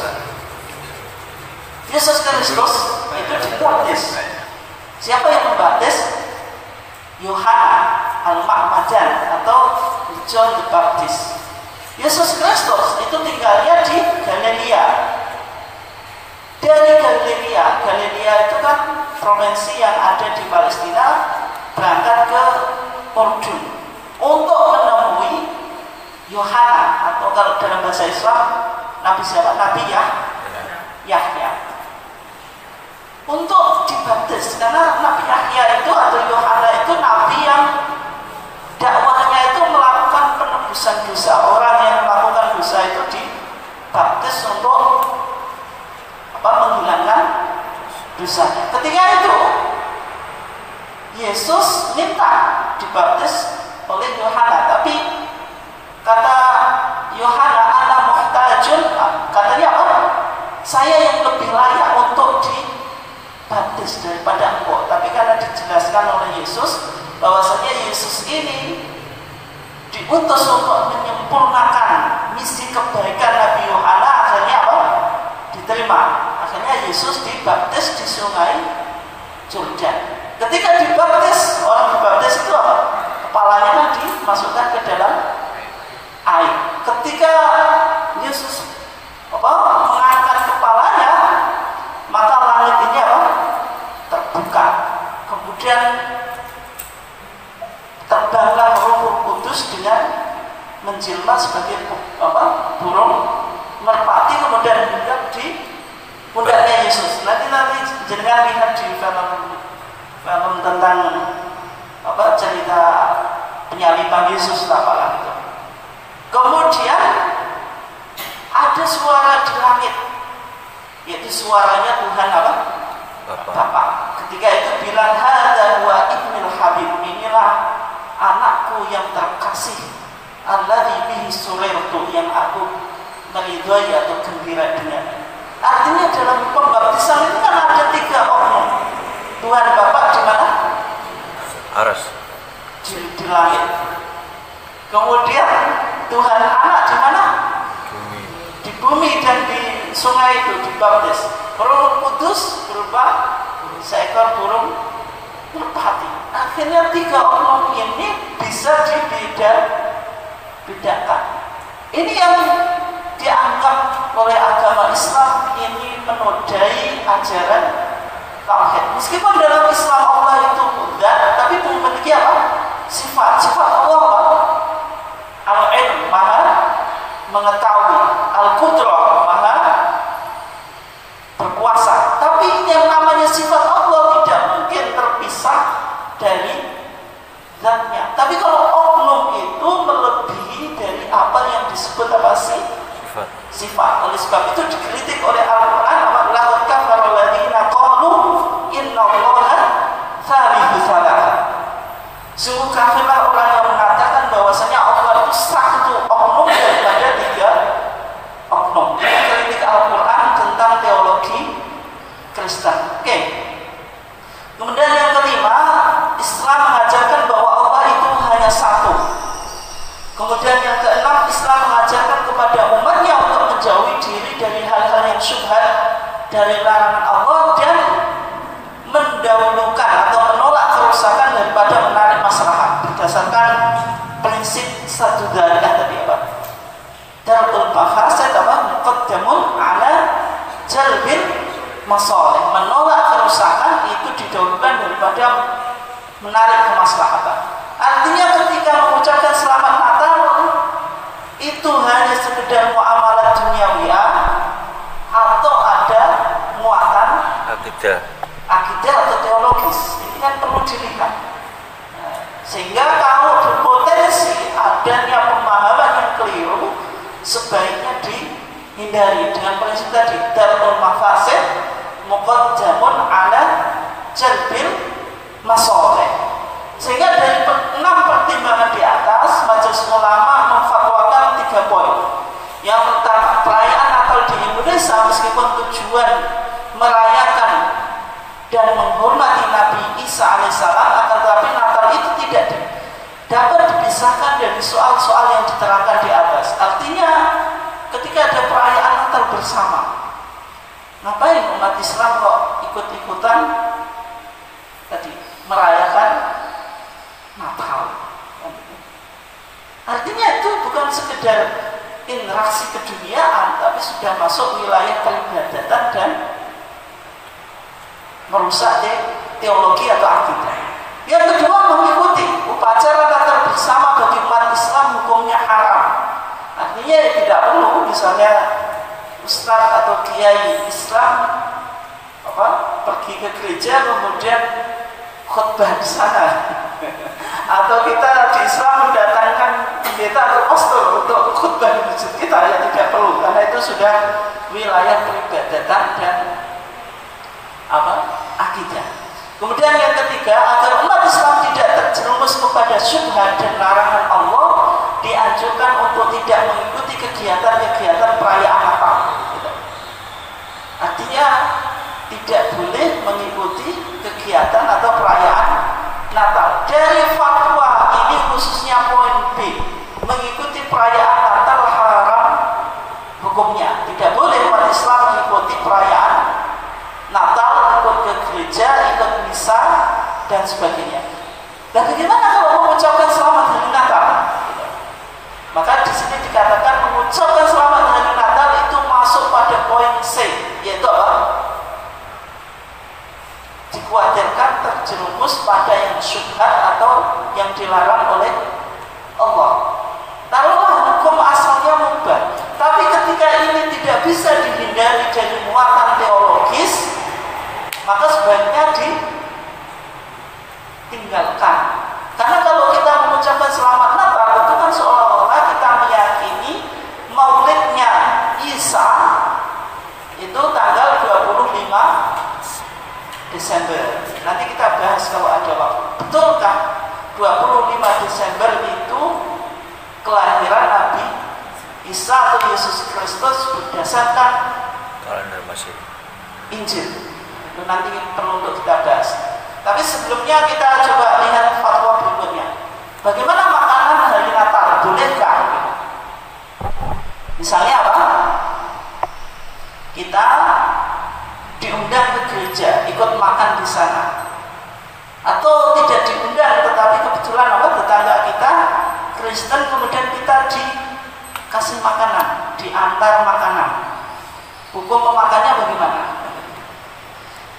Yesus Kristus itu dibaptis. Siapa yang membaptis? Yohanes Al-Ma'madan atau John the Baptist. Yesus Kristus itu tinggalnya di Galilea. Dari Galilea itu kan provinsi yang ada di Palestina, berangkat ke Urdun untuk menemui Yohanes, atau kalau dalam bahasa Islam Nabi siapa? Nabi Yahya, untuk dibaptis. Karena Nabi Yahya itu atau Yohanes itu nabi yang dakwahnya itu melakukan penebusan dosa. Orang yang melakukan dosa itu dibaptis untuk menghilangkan dosanya. Ketika itu Yesus minta dibaptis oleh Yohanes, tapi kata Yohanes, ana muhtajun, katanya apa? Saya yang lebih layak untuk dibaptis daripada engkau. Tapi karena dijelaskan oleh Yesus bahwasanya Yesus ini diutus untuk menyempurnakan misi kebaikan Nabi Yohanes, akhirnya Yesus dibaptis di sungai Jordan. Ketika dibaptis, orang dibaptis itu apa? Kepalanya kan dimasukkan ke dalam air. Ketika Yesus mengangkat kepalanya, maka langit ini apa? Terbuka. Kemudian terbanglah Roh Kudus dengan menjelma sebagai burung merpati, kemudian hinggap di pundaknya Yesus. Nanti jenengan lihat di film tentang cerita penyaliban Yesus apalah itu. Kemudian ada suara di langit, yaitu suaranya Tuhan apa? Bapa. Ketika itu bilang, hadza huwa ibnul habib, inilah anakku yang terkasih, alladzi bihi surirtu, yang aku meridhoi atau gembira dengan. Artinya dalam pembaptisan itu kan ada 3 oknum. Tuhan Bapa di mana? Aras. Di langit. Kemudian Tuhan Anak di mana? Bumi. Di bumi dan di sungai itu dibaptis. Roh Kudus berupa seekor burung merpati. Akhirnya 3 oknum ini bisa dibedakan. Ini yang dianggap oleh agama Islam ini menodai ajaran tauhid. Meskipun dalam Islam Allah itu zat, tapi memiliki apa? Sifat Allah apa? Al-ilm, maha mengetahui, Al-Qudrah, maha berkuasa. Tapi yang namanya sifat Allah tidak mungkin terpisah dari zatnya. Tapi kalau oknum itu melebihi dari apa yang disebut apa sih? Sifat. Oleh sebab itu dikritik oleh Al-Quran, laqad kafara alladziina qalu innallaha tsalitsu tsalatsa. Sungguh kafirlah orang yang mengatakan bahwasanya Allah itu satu oknum daripada 3 oknum. Ini kritik Al-Quran tentang teologi Kristen. Oke. Kemudian yang kelima, Islam mengajarkan bahwa Allah itu hanya satu. Kemudian yang keenam, Islam mengajarkan kepada umatnya untuk menjauhi diri dari hal-hal yang syubhat dari larangan Allah dan mendahulukan atau menolak kerusakan daripada menarik maslahat berdasarkan prinsip satu dariyah tadi apa? Darul mafasid muqaddamun ala jalbil masalih. Menolak kerusakan itu didahulukan daripada menarik kemaslahatan. Artinya ketika mengucapkan selamat Natal itu hanya sekedar muamalah duniawiyah atau ada muatan akidah atau teologis. Ini kan perlu dilihat. Sehingga kalau berpotensi adanya pemahaman yang keliru, sebaiknya dihindari dengan prinsip tadi, darul mafasid muqaddamun ala jalbil masalih. Sehingga dari 6 pertimbangan di atas, Majelis Ulama memfatwakan 3 poin. Yang pertama, perayaan Natal di Indonesia meskipun tujuan merayakan dan menghormati Nabi Isa alaihissalam, akan tetapi Natal itu tidak dapat dipisahkan dari soal-soal yang diterangkan di atas. Artinya, ketika ada perayaan Natal bersama, ngapain umat Islam kok ikut-ikutan tadi merayakan Natal? Artinya itu bukan sekedar interaksi keduniaan, tapi sudah masuk wilayah peribadatan dan merusak teologi atau akidah. Yang kedua, mengikuti upacara Natal bersama bagi umat Islam hukumnya haram. Artinya tidak perlu misalnya ustaz atau kiai Islam pergi ke gereja kemudian khutbah di sana. Atau kita di Islam mendatangkan pendeta atau pastor untuk khutbah di masjid kita, ya tidak perlu, karena itu sudah wilayah peribadatan dan akidah. Kemudian yang ketiga, agar umat Islam tidak terjerumus kepada syubhat dan larangan Allah, dianjurkan untuk tidak mengikuti kegiatan-kegiatan perayaan Natal. Artinya tidak boleh mengikuti kegiatan atau perayaan Natal. Dari fatwa ini khususnya poin B, mengikuti perayaan Natal haram hukumnya. Tidak boleh umat Islam mengikuti perayaan sebagainya. Dan bagaimana kalau mengucapkan selamat hari Natal? Maka di sini dikatakan mengucapkan selamat hari Natal itu masuk pada poin C, yaitu apa? Dikhawatirkan terjerumus pada yang syubhat atau yang dilarang oleh Allah. Taruhlah hukum asalnya mubah, tapi ketika ini tidak bisa dihindari dari muatan teologis, maka sebaiknya ditinggalkan. Karena kalau kita mengucapkan selamat Natal, itu kan seolah-olah kita meyakini maulidnya Isa itu tanggal 25 Desember. Nanti kita bahas kalau ada waktu. Betulkah 25 Desember itu kelahiran Nabi Isa atau Yesus Kristus berdasarkan kalender Masehi, Injil? Itu nanti perlu untuk kita bahas. Tapi sebelumnya kita coba lihat fatwa berikutnya. Bagaimana makanan hari Natal? Bolehkah? Misalnya apa? Kita diundang ke gereja, ikut makan di sana. Atau tidak diundang, tetapi kebetulan apa? Tetangga kita Kristen, kemudian kita dikasih makanan, diantar makanan. Hukum memakannya bagaimana?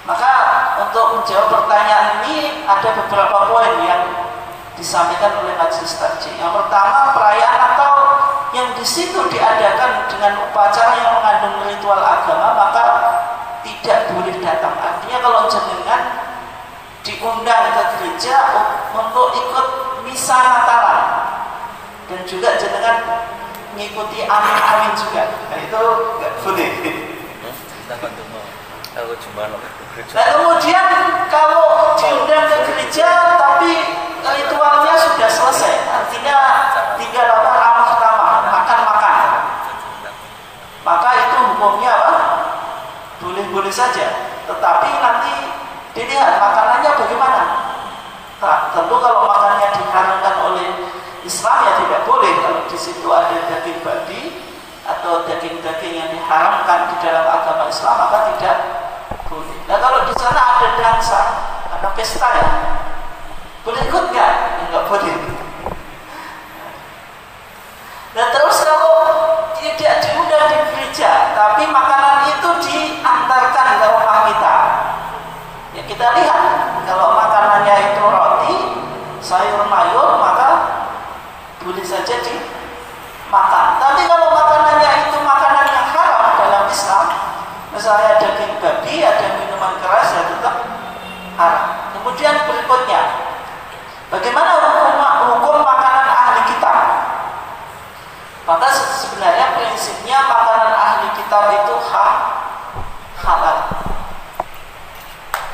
Maka untuk menjawab pertanyaan ini ada beberapa poin yang disampaikan oleh majelis tarjih. Yang pertama, perayaan Natal yang di situ diadakan dengan upacara yang mengandung ritual agama, maka tidak boleh datang. Artinya kalau jenengan diundang ke gereja untuk ikut misa Natalan dan juga jenengan mengikuti amin-amin juga, nah itu nggak boleh. Nah kemudian kalau diundang ke gereja tapi ritualnya sudah selesai, artinya tinggal ramah-ramah, makan-makan, maka itu hukumnya apa? Boleh-boleh saja, tetapi nanti dilihat makanannya bagaimana. Nah, tentu kalau makanannya diharamkan oleh Islam ya tidak boleh. Kalau di situ ada daging babi atau daging-daging yang diharamkan di dalam agama Islam, maka tidak boleh. Nah kalau di sana ada dansa, ada pesta ya, boleh ikut nggak? Nggak boleh. Nah terus kalau tidak diundang di gereja, tapi makanan itu diantarkan ke rumah kita, ya kita lihat kalau makanannya itu roti, sayur mayur, maka boleh saja dimakan. Tapi kalau makanannya itu makanan yang haram dalam Islam, misalnya daging babi, ada minuman keras, ya tetap haram. Kemudian berikutnya, bagaimana hukum makanan ahli kitab? Maka sebenarnya prinsipnya makanan ahli kitab itu halal.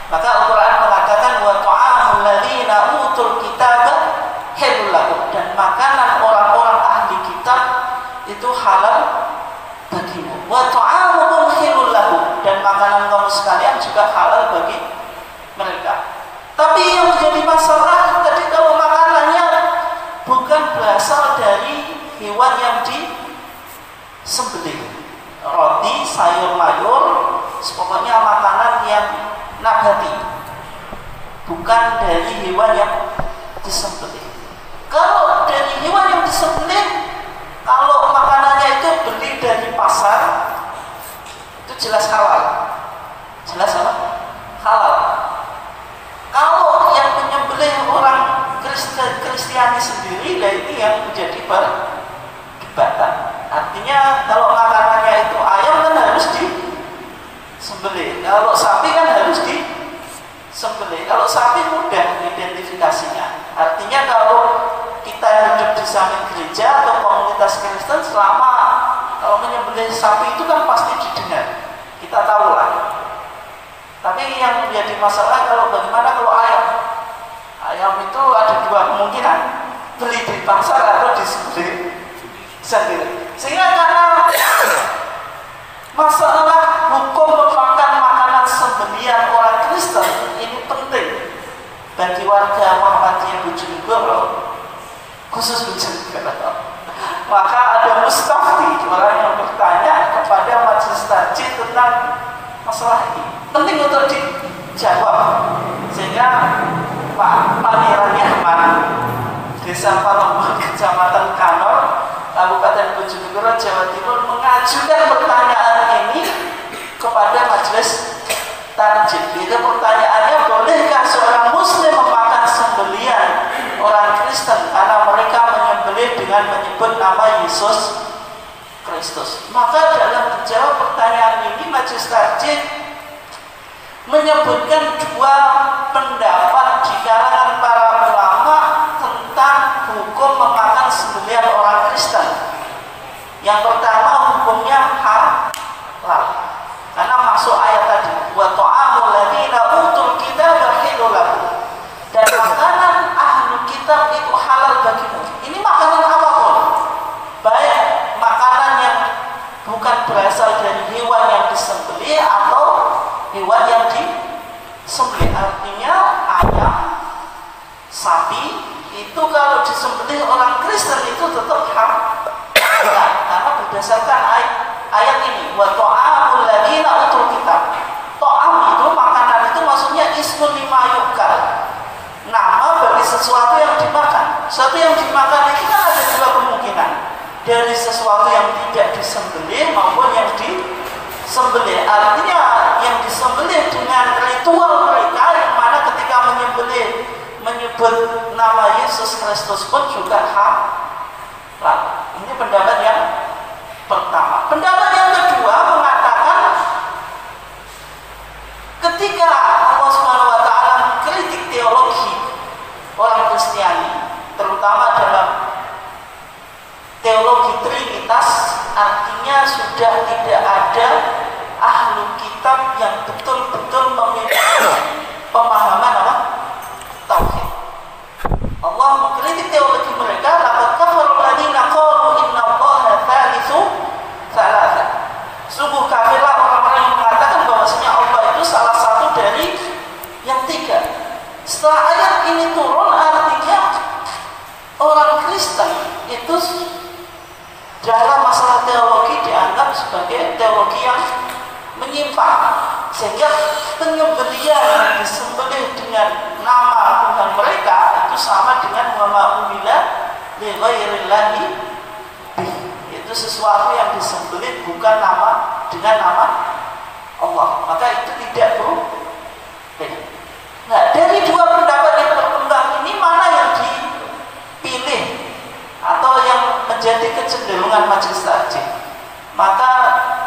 Maka Al-Quran mengatakan wa ta'amul ladzina utul kitaba halal lahum, dan makanan orang-orang ahli kitab itu halal bagimu. Wa ta'amuhum halal lahum, dan makanan kaum sekalian juga halal bagi mereka. Tapi yang menjadi masalah tadi kalau makanannya bukan berasal dari hewan yang disembelih, roti, sayur mayur, pokoknya makanan yang nabati, bukan dari hewan yang disembelih. Kalau dari hewan yang disembelih, kalau makanannya itu beli dari pasar, itu jelas halal. Jelas apa? Halal. Kalau yang menyembelih orang Kristiani sendiri, nah ini yang menjadi perdebatan. Artinya kalau makanannya itu ayam kan harus disembelih, kalau sapi kan harus disembelih. Kalau sapi mudah identifikasinya. Artinya kalau kita hidup di samping gereja atau komunitas Kristen, selama kalau menyembelih sapi itu kan pasti didengar, kita tahu lah. Tapi yang menjadi masalah kalau bagaimana kalau ayam. Ayam itu ada dua kemungkinan, beli di pasar atau disembelih sendiri. Sehingga karena masalah hukum makan makanan sembelihan orang Kristen ini penting bagi warga Muhammadiyah Bojonegoro, khusus Bojonegoro. Maka ada mustafti, orang yang bertanya kepada majelis tarjih tentang masalah ini. Penting untuk dijawab, sehingga Pak Pangeran Yahman, Desa Palembang, Kecamatan Kanor, Kabupaten Bojonegoro, Jawa Timur, mengajukan pertanyaan ini kepada majelis tarjih. Itu pertanyaannya, bolehkah seorang muslim memakan sembelihan orang Kristen karena mereka menyembelih dengan menyebut nama Yesus Kristus? Maka dalam menjawab pertanyaan ini, majelis tarjih menyebutkan dua pendapat di kalangan para ulama tentang hukum memakan sembelihan orang Kristen. Yang pertama, hukumnya halal, karena masuk ayat tadi, wa ta'amul ladzina utul kitaba halal lakum, dan makanan ahli kitab itu halal bagimu. Ini makanan apapun, baik makanan yang bukan berasal dari hewan yang disembelih atau hewan yang disembelih. Artinya ayam, sapi itu kalau disembelih orang Kristen itu tetap halal, karena berdasarkan ayat ini, wa ta'amul ladzina utul kitab. Ta'am itu makanan, itu maksudnya ismun lima yukal, nama bagi sesuatu yang dimakan. Sesuatu yang dimakan itu kan ada dua kemungkinan, dari sesuatu yang tidak disembelih maupun yang disembelih. Artinya yang disembelih dengan ritual mereka, yang mana ketika menyembelih menyebut nama Yesus Kristus pun juga halal. Ini pendapat yang pertama. Pendapat yang kedua mengatakan, ketika Allah Subhanahu wa taala mengkritik teologi orang Kristiani, terutama dalam teologi Trinitas, artinya sudah tidak ada ahli kitab yang betul-betul memiliki pemahaman apa? Tauhid. Allah mengkritik teologi mereka, laqad kafara alladziina qalu inna Allaha tsalitsu tsalatsa. Sungguh kafirlah orang-orang yang mengatakan bahwasanya Allah itu salah satu dari yang tiga. Setelah ayat ini turun, artinya orang Kristen itu dalam masalah teologi dianggap sebagai teologi yang menyimpang, sehingga penyembelihan yang disembelih dengan nama Tuhan mereka itu sama dengan wa ma umila li ghairillahi bih. Itu sesuatu yang disembelih bukan dengan nama Allah, maka itu tidak boleh. Nah, dari dua pendapat yang berkembang ini, mana yang dipilih atau yang menjadi kecenderungan majelis tarjih? Maka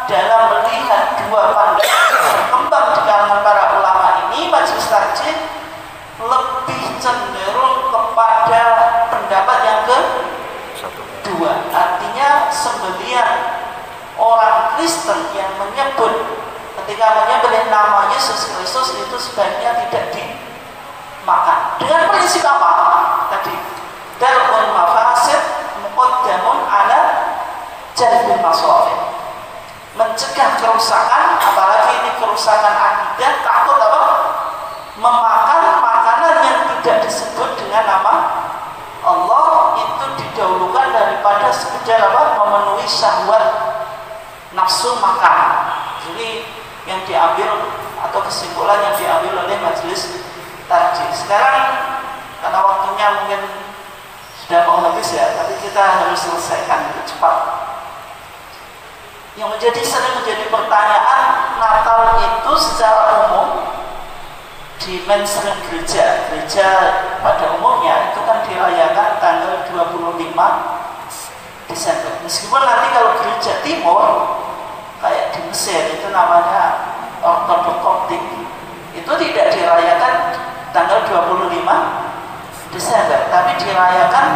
dalam melihat dua pandangan yang berkembang di kalangan para ulama ini, majelis tarjih lebih cenderung kepada pendapat yang kedua. Artinya sembelihan orang Kristen yang menyebut, ketika menyembelih nama Yesus Kristus itu sebaiknya tidak dimakan. Dengan prinsip apa? Tadi, darul mafasid muqaddamun ala jalbil masalih. Mencegah kerusakan, apalagi ini kerusakan akidah, takut apa? Memakan makanan yang tidak disebut dengan nama Allah itu didahulukan daripada sekedar apa? Memenuhi syahwat nafsu makan. Jadi yang diambil atau kesimpulan yang diambil oleh majelis tarjih. Sekarang karena waktunya mungkin sudah mau habis ya, tapi kita harus selesaikan itu cepat. Yang sering menjadi pertanyaan, Natal itu secara umum di mainstream gereja pada umumnya itu kan dirayakan tanggal 25 Desember. Meskipun nanti kalau gereja timur kayak di Mesir itu namanya Ortodok Koptik, itu tidak dirayakan tanggal 25 Desember, tapi dirayakan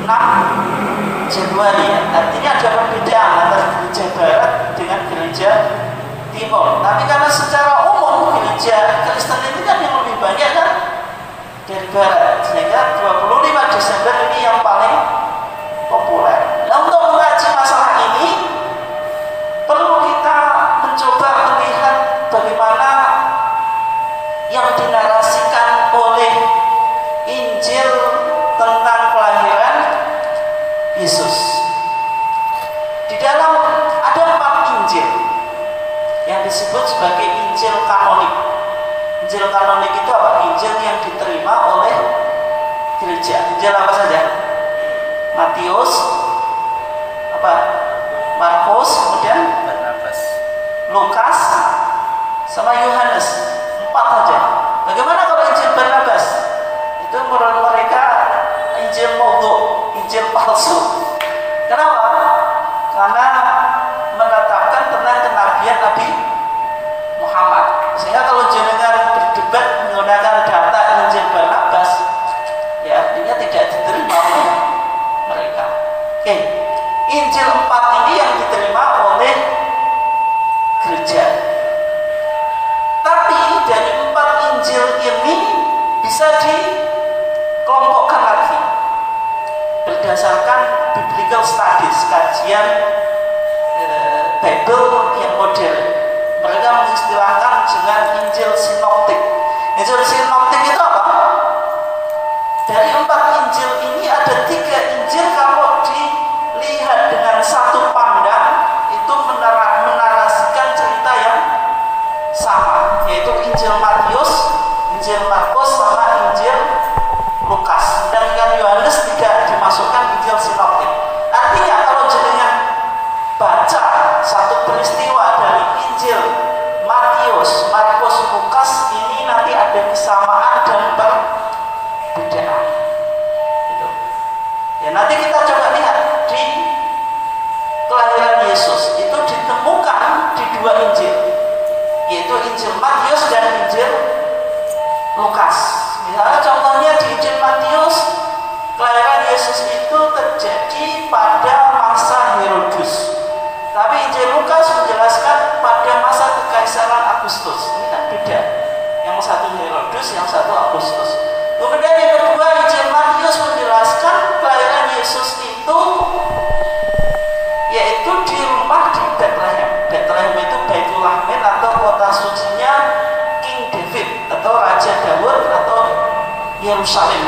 6 Januari. Artinya ada perbedaan antara gereja barat dengan gereja timur. Tapi karena secara umum gereja Kristen itu kan yang lebih banyak kan dari barat, sehingga 25 Desember ini yang paling populer. Nah, untuk mengaji masalah ini perlu kita mencoba melihat bagaimana yang dinarasikan oleh Injil tentang kelahiran Yesus. Di dalam ada 4 Injil yang disebut sebagai Injil kanonik. Injil kanonik itu apa? Injil yang diterima oleh gereja. Injil apa saja? Matius, Markus, kemudian Barnabas. Lukas, sama Yohanes. 4 saja. Bagaimana kalau Injil Barnabas? Itu menurut mereka Injil mogok, Injil palsu. Kenapa? Karena menetapkan tentang kenabian Nabi Muhammad. Sehingga kalau jenengan berdebat menggunakan data Injil Barnabas, ya artinya tidak diterima oleh mereka. Oke, Injil 4 ini yang diterima oleh gereja. Tapi dari 4 Injil ini bisa dikelompokkan lagi berdasarkan biblical studies, kajian Bible yang modern. Mereka mengistilahkan dengan Injil sinoptik. Injil sinoptik itu apa? Dari 4 Injil ini ada 3 Injil kalau dilihat dengan satu pandang itu menarasikan cerita yang sama, yaitu Injil Matius, Injil Markus, sama Injil Lukas. Sedangkan Yohanes tidak dimasukkan Injil sinoptik. Artinya kalau jenengan baca satu peristiwa dari Injil Matius, Markus, Lukas, ini nanti ada kesamaan dan perbedaan. Gitu. Ya nanti kita coba lihat di kelahiran Yesus itu ditemukan di 2 Injil, yaitu Injil Matius dan Injil Lukas. Misalnya contohnya di Injil Matius, kelahiran Yesus itu terjadi pada masa Herodus. Tapi Injil Lukas menjelaskan pada masa kekaisaran Agustus. Ini kan beda. Yang satu Herodus, yang satu Agustus. Kemudian yang kedua, Injil Matius menjelaskan kelahiran Yesus itu yaitu di rumah di Bethlehem. Bethlehem itu Baitulahmin atau kota sucinya King David atau Raja Daud atau Yerusalem.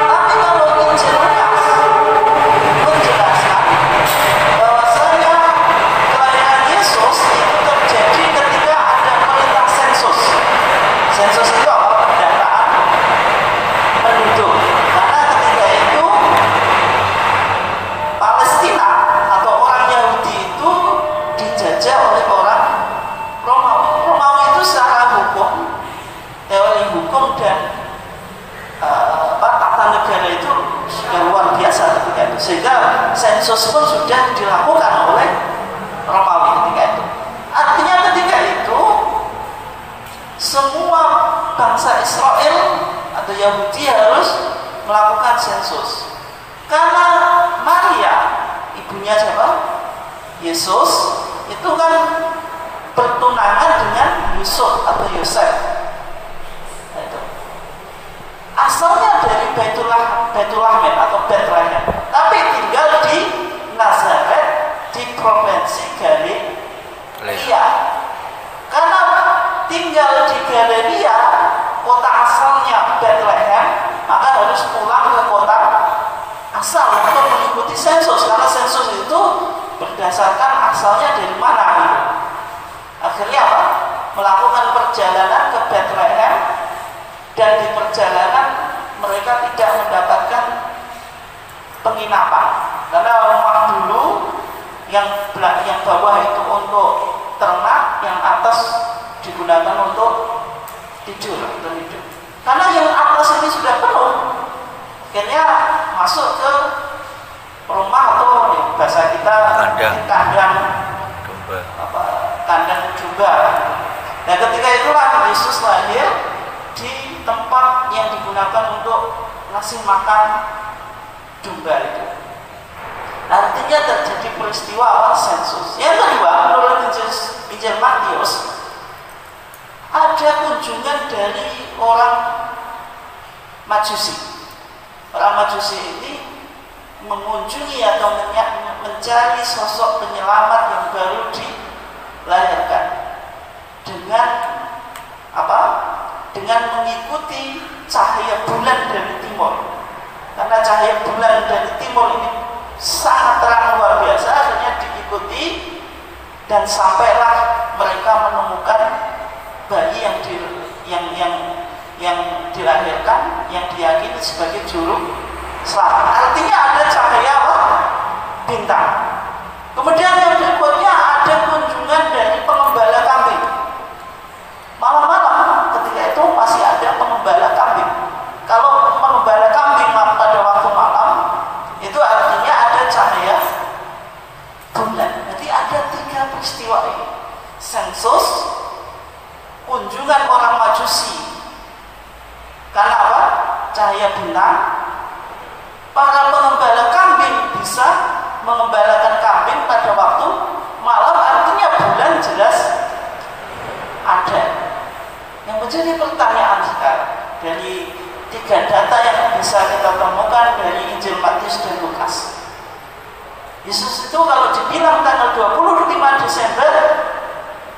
Tapi kalau Injil Lukas menjelaskan bahwasanya kelahiran Yesus itu terjadi ketika ada perintah sensus. Sensus itu apa? Pendataan penduduk. Karena ketika itu Palestina atau orang Yahudi itu dijajah oleh orang Romawi. Romawi itu secara hukum, teori hukum dan tata negara itu sudah luar biasa ketika itu, sehingga sensus pun sudah dilakukan oleh Romawi ketika itu. Artinya ketika itu semua bangsa Israel atau Yahudi harus melakukan sensus. Karena Maria, ibunya siapa? Yesus, itu kan bertunangan dengan Yusuf atau Yosef. Nah, itu. Asalnya dari Baitulahmin atau Bethlehem, tapi tinggal di Nazaret di provinsi Galilea. Karena tinggal di Galilea, kota asalnya Bethlehem, maka harus pulang ke kota asal untuk mengikuti sensus, karena sensus itu berdasarkan asalnya dari mana gitu. Akhirnya apa? Melakukan perjalanan ke Bethlehem, dan di perjalanan mereka tidak mendapatkan penginapan karena rumah dulu yang bawah itu untuk ternak, yang atas digunakan untuk tidur atau hidup. Karena yang atas ini sudah penuh, akhirnya masuk ke rumah atau bahasa kita kandang domba. Nah ketika itulah Yesus lahir di tempat yang digunakan untuk ngasih makan domba itu. Artinya terjadi peristiwa sensus. Yang kedua, menurut Injil Matius, ada kunjungan dari orang Majusi. Orang Majusi ini mengunjungi atau mencari sosok penyelamat yang baru dilahirkan dengan apa? Dengan mengikuti cahaya bulan dari timur. Karena cahaya bulan dari timur ini sangat terang luar biasa, akhirnya diikuti dan sampailah mereka menemukan bayi yang diyakini sebagai juru selamat. Artinya ada cahaya apa? Bintang. Kemudian yang berikutnya ada kunjungan dari pengembala kambing. Malam-malam ketika itu masih ada pengembala kambing. Kalau pengembala kambing pada waktu malam, itu artinya ada cahaya bulan. Jadi ada 3 peristiwa ini. Sensus, kunjungan orang Majusi. Karena apa? Cahaya bintang. Para pengembala kambing bisa mengembalakan kambing pada waktu malam, artinya bulan jelas ada. Yang menjadi pertanyaan sekarang dari 3 data yang bisa kita temukan dari Injil Matius dan Lukas. Yesus itu kalau dibilang tanggal 25 Desember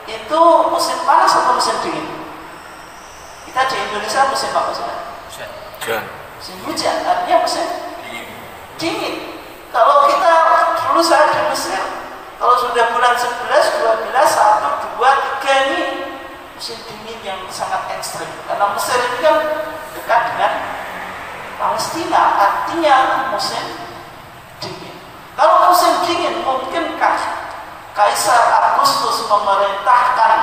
itu musim panas atau musim dingin? Kita di Indonesia musim apa sih? Hujan. Musim hujan, artinya musim dingin. Kalau kita dulu saya di Mesir, kalau sudah bulan 11, 12, 1, 2, 3 ini musim dingin yang sangat ekstrim. Karena Mesir ini kan dekat dengan Palestina, artinya musim dingin. Kalau musim dingin, mungkinkah Kaisar Agustus memerintahkan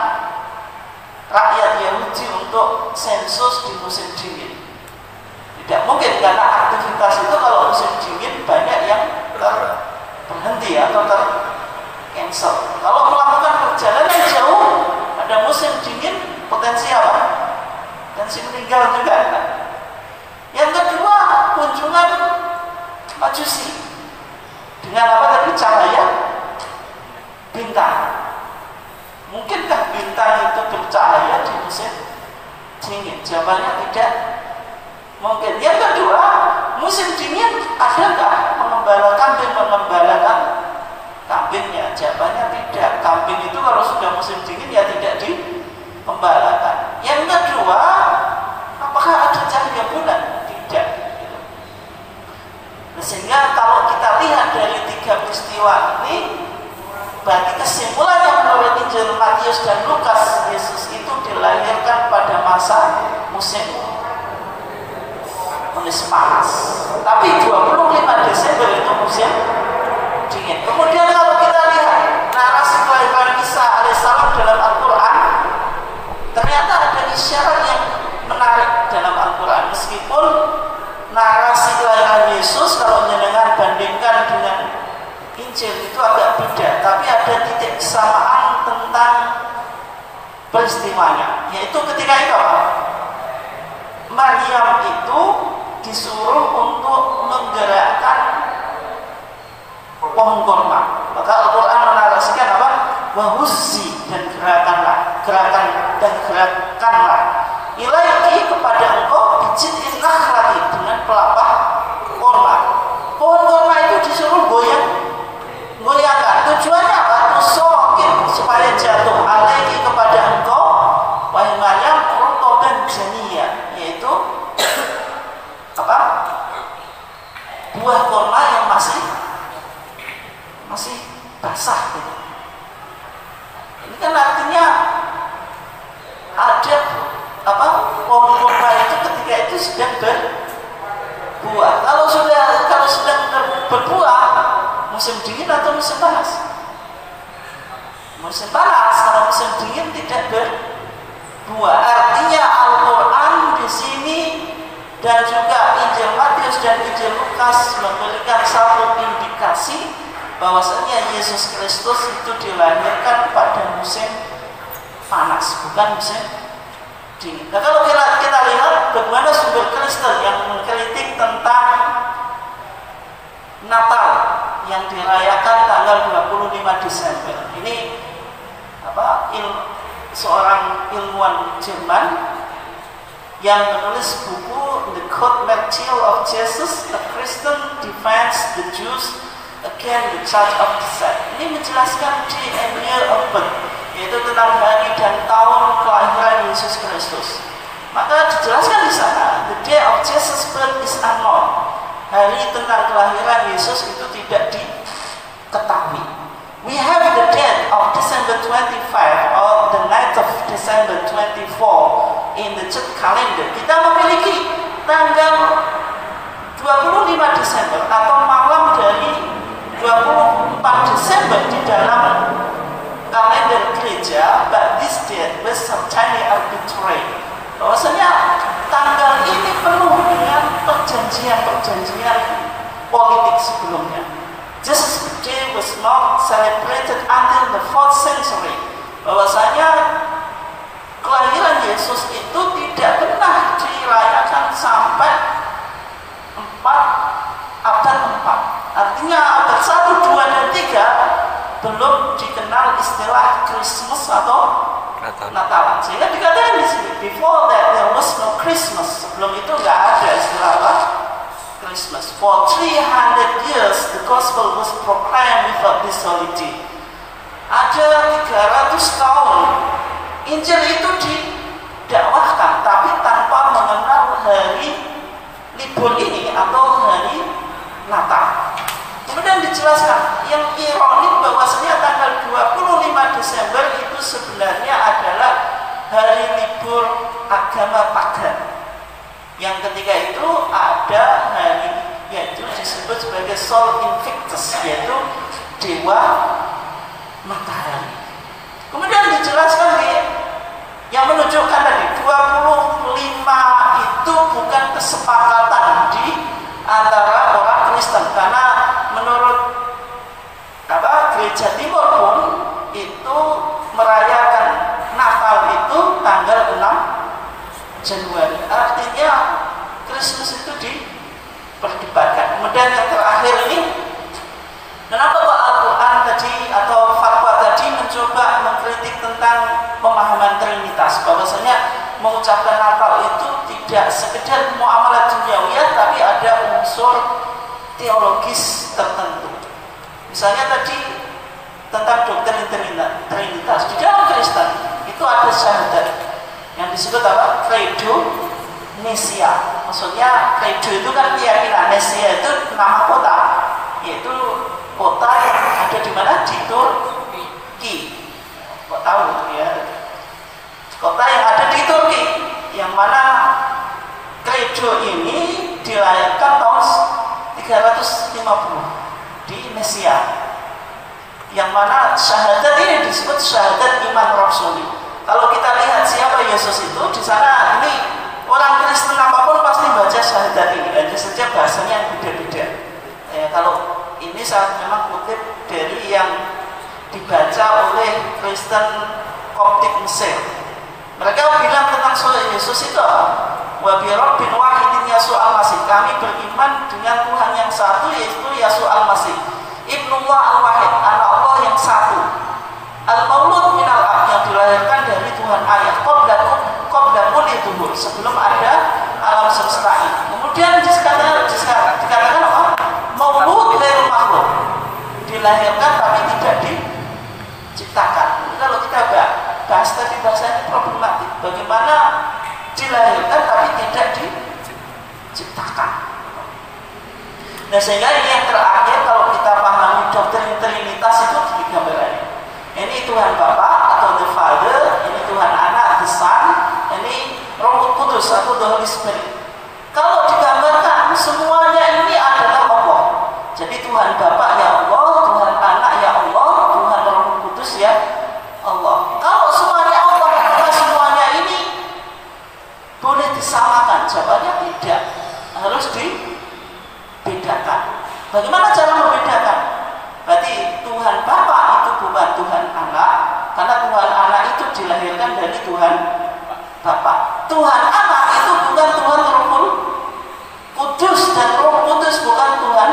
rakyat Yahudi untuk sensus di musim dingin? Tidak mungkin, karena aktivitas itu kalau musim dingin banyak yang berhenti atau cancel. Kalau melakukan perjalanan jauh pada musim dingin, potensi apa? Potensi meninggal juga. Yang kedua, kunjungan Majusi dengan apa tadi? Cahaya bintang. Mungkinkah bintang itu bercahaya di musim dingin? Jawabannya tidak mungkin. Yang kedua, musim dingin adakah mengembala kambing mengembalakan kambingnya? Jawabannya tidak. Kambing itu kalau sudah musim dingin ya tidak digembalakan. Yang kedua, apakah ada cahaya bulan? Tidak. Sehingga kalau kita lihat dari 3 peristiwa ini, berarti kesimpulannya menurut Injil Matius dan Lukas, Yesus itu dilahirkan pada masa musim panas. Tapi 25 Desember itu musim dingin. Kemudian kalau kita lihat narasi kelahiran Isa alaihissalam dalam Al-Quran, ternyata ada isyarat yang menarik dalam Al-Quran. Meskipun narasi kelahiran Yesus kalau jenengan bandingkan dengan Injil itu agak beda, tapi ada titik kesamaan tentang peristiwanya, yaitu ketika itu apa? Maryam itu disuruh untuk menggerakkan pohon kurma. Maka Al-Quran menarasikan apa? Wahuzzi, dan gerakanlah ilaiki kepada engkau bijid'in nakhlati, dengan pelapa kurma. Pohon kurma itu disuruh goyangkan. Tujuannya apa? Tusokin, supaya jatuh alaiki kepada engkau wahai Maryam rotoban janiyah, yaitu apa? Buah kurma yang masih basah gitu. Ini kan artinya ada apa? Pohon kurma itu ketika itu sedang berbuah. Kalau sedang berbuah, musim dingin atau musim panas? Musim panas. Kalau musim dingin tidak berbuah. Artinya Al-Quran di sini dan juga Injil Matius dan Injil Lukas memberikan satu indikasi bahwasanya Yesus Kristus itu dilahirkan pada musim panas, bukan musim dingin. Nah, kalau kita lihat bagaimana sumber Kristen yang mengkritik tentang Natal yang dirayakan tanggal 25 Desember. Ini apa? Seorang ilmuwan Jerman yang menulis buku The Code Mercil of Jesus, A Christian Defends the Jews Against the Charge of Descent. Ini menjelaskan day and year of birth, yaitu tentang hari dan tahun kelahiran Yesus Kristus. Maka dijelaskan di sana, the day of Jesus' birth is unknown. Hari tentang kelahiran Yesus itu tidak diketahui. We have the date of December 25 or the night of December 24 in the church calendar. Kita memiliki tanggal 25 Desember atau malam dari 24 Desember di dalam kalender gereja, but this date was certainly arbitrary. Bahwasanya tanggal ini penuh dengan perjanjian-perjanjian politik sebelumnya. Jesus' day was not celebrated until the 4th century. Bahwasanya kelahiran Yesus itu tidak pernah dirayakan sampai abad 4. Artinya abad 1, 2, dan 3 belum dikenal istilah Christmas atau Natalan. Sehingga dikatakan di sini, before that there was no Christmas. Sebelum itu nggak ada istilah apa? Christmas. For 300 years the gospel was proclaimed without this holiday. Ada 300 tahun Injil itu didakwahkan tapi tanpa mengenal hari libur ini atau hari Natal. Kemudian dijelaskan yang ironik bahwasanya tanggal 25 Desember itu sebenarnya adalah hari libur agama pagan. Yang ketika itu ada hari yaitu disebut sebagai Sol Invictus, yaitu dewa matahari. Kemudian dijelaskan yang menunjukkan tadi 25 itu bukan kesepakatan di antara orang Kristen, karena menurut gereja Timur pun itu merayakan Natal itu tanggal 6 Januari. Artinya Christmas itu diperdebatkan. Kemudian yang terakhir ini, kenapa Pak Al-Quran tadi atau fatwa tadi mencoba mengkritik tentang pemahaman Trinitas, bahwasanya mengucapkan Natal itu tidak sekedar muamalah duniawiyah tapi ada unsur teologis tertentu. Misalnya tadi tentang doktrin Trinitas. Di dalam Kristen itu ada syahadat yang disebut apa? Credo Nesia. Maksudnya credo itu kan keyakinan, Nesia itu nama kota, yaitu kota yang ada di mana? Di Turki. Kok tahu ya? Kota yang ada di Turki, yang mana credo ini dilahirkan tahun 350 di Nesia, yang mana syahadat ini disebut syahadat iman rasuli. Kalau kita lihat siapa Yesus itu di sana, ini orang Kristen apapun pasti baca syahadat ini, hanya saja bahasanya yang beda-beda. Kalau ini saya memang kutip dari yang dibaca oleh Kristen Koptik Mesir. Mereka bilang tentang Yesus itu apa? Wa bi rabbin wahidin Yesus al-Masih. Kami beriman dengan Tuhan yang satu, yaitu Yesus al-Masih. Ibnullah al-Wahid, anak Allah yang satu. Al-Maulud minal ab, yang dilahirkan dari Tuhan ayah. Qabla kulli duhur, sebelum ada alam semesta ini. Kemudian dikatakan apa? Maulud ghairu makhluk, dilahirkan tapi tidak diciptakan. Jadi kalau kita bahas tadi bahasanya problematik, bagaimana dilahirkan tapi tidak diciptakan. Nah, sehingga ini yang terakhir kalau kita pahami doktrin Trinitas itu digambarkan. Ini Tuhan Bapa atau the Father, ini Tuhan Anak, the Son, ini Roh Kudus atau the Holy Spirit. Kalau digambarkan semuanya ini adalah Allah. Jadi Tuhan Bapa ya Allah, Tuhan Anak ya Allah, Tuhan Roh Kudus ya Allah. Kalau semuanya Allah, maka semuanya ini boleh disamakan? Jawabannya tidak, harus dibedakan. Bagaimana cara membedakan? Berarti Tuhan Bapa itu bukan Tuhan Anak, karena Tuhan Anak itu dilahirkan dari Tuhan Bapa. Tuhan Anak itu bukan Tuhan Roh Kudus, dan Roh Kudus bukan Tuhan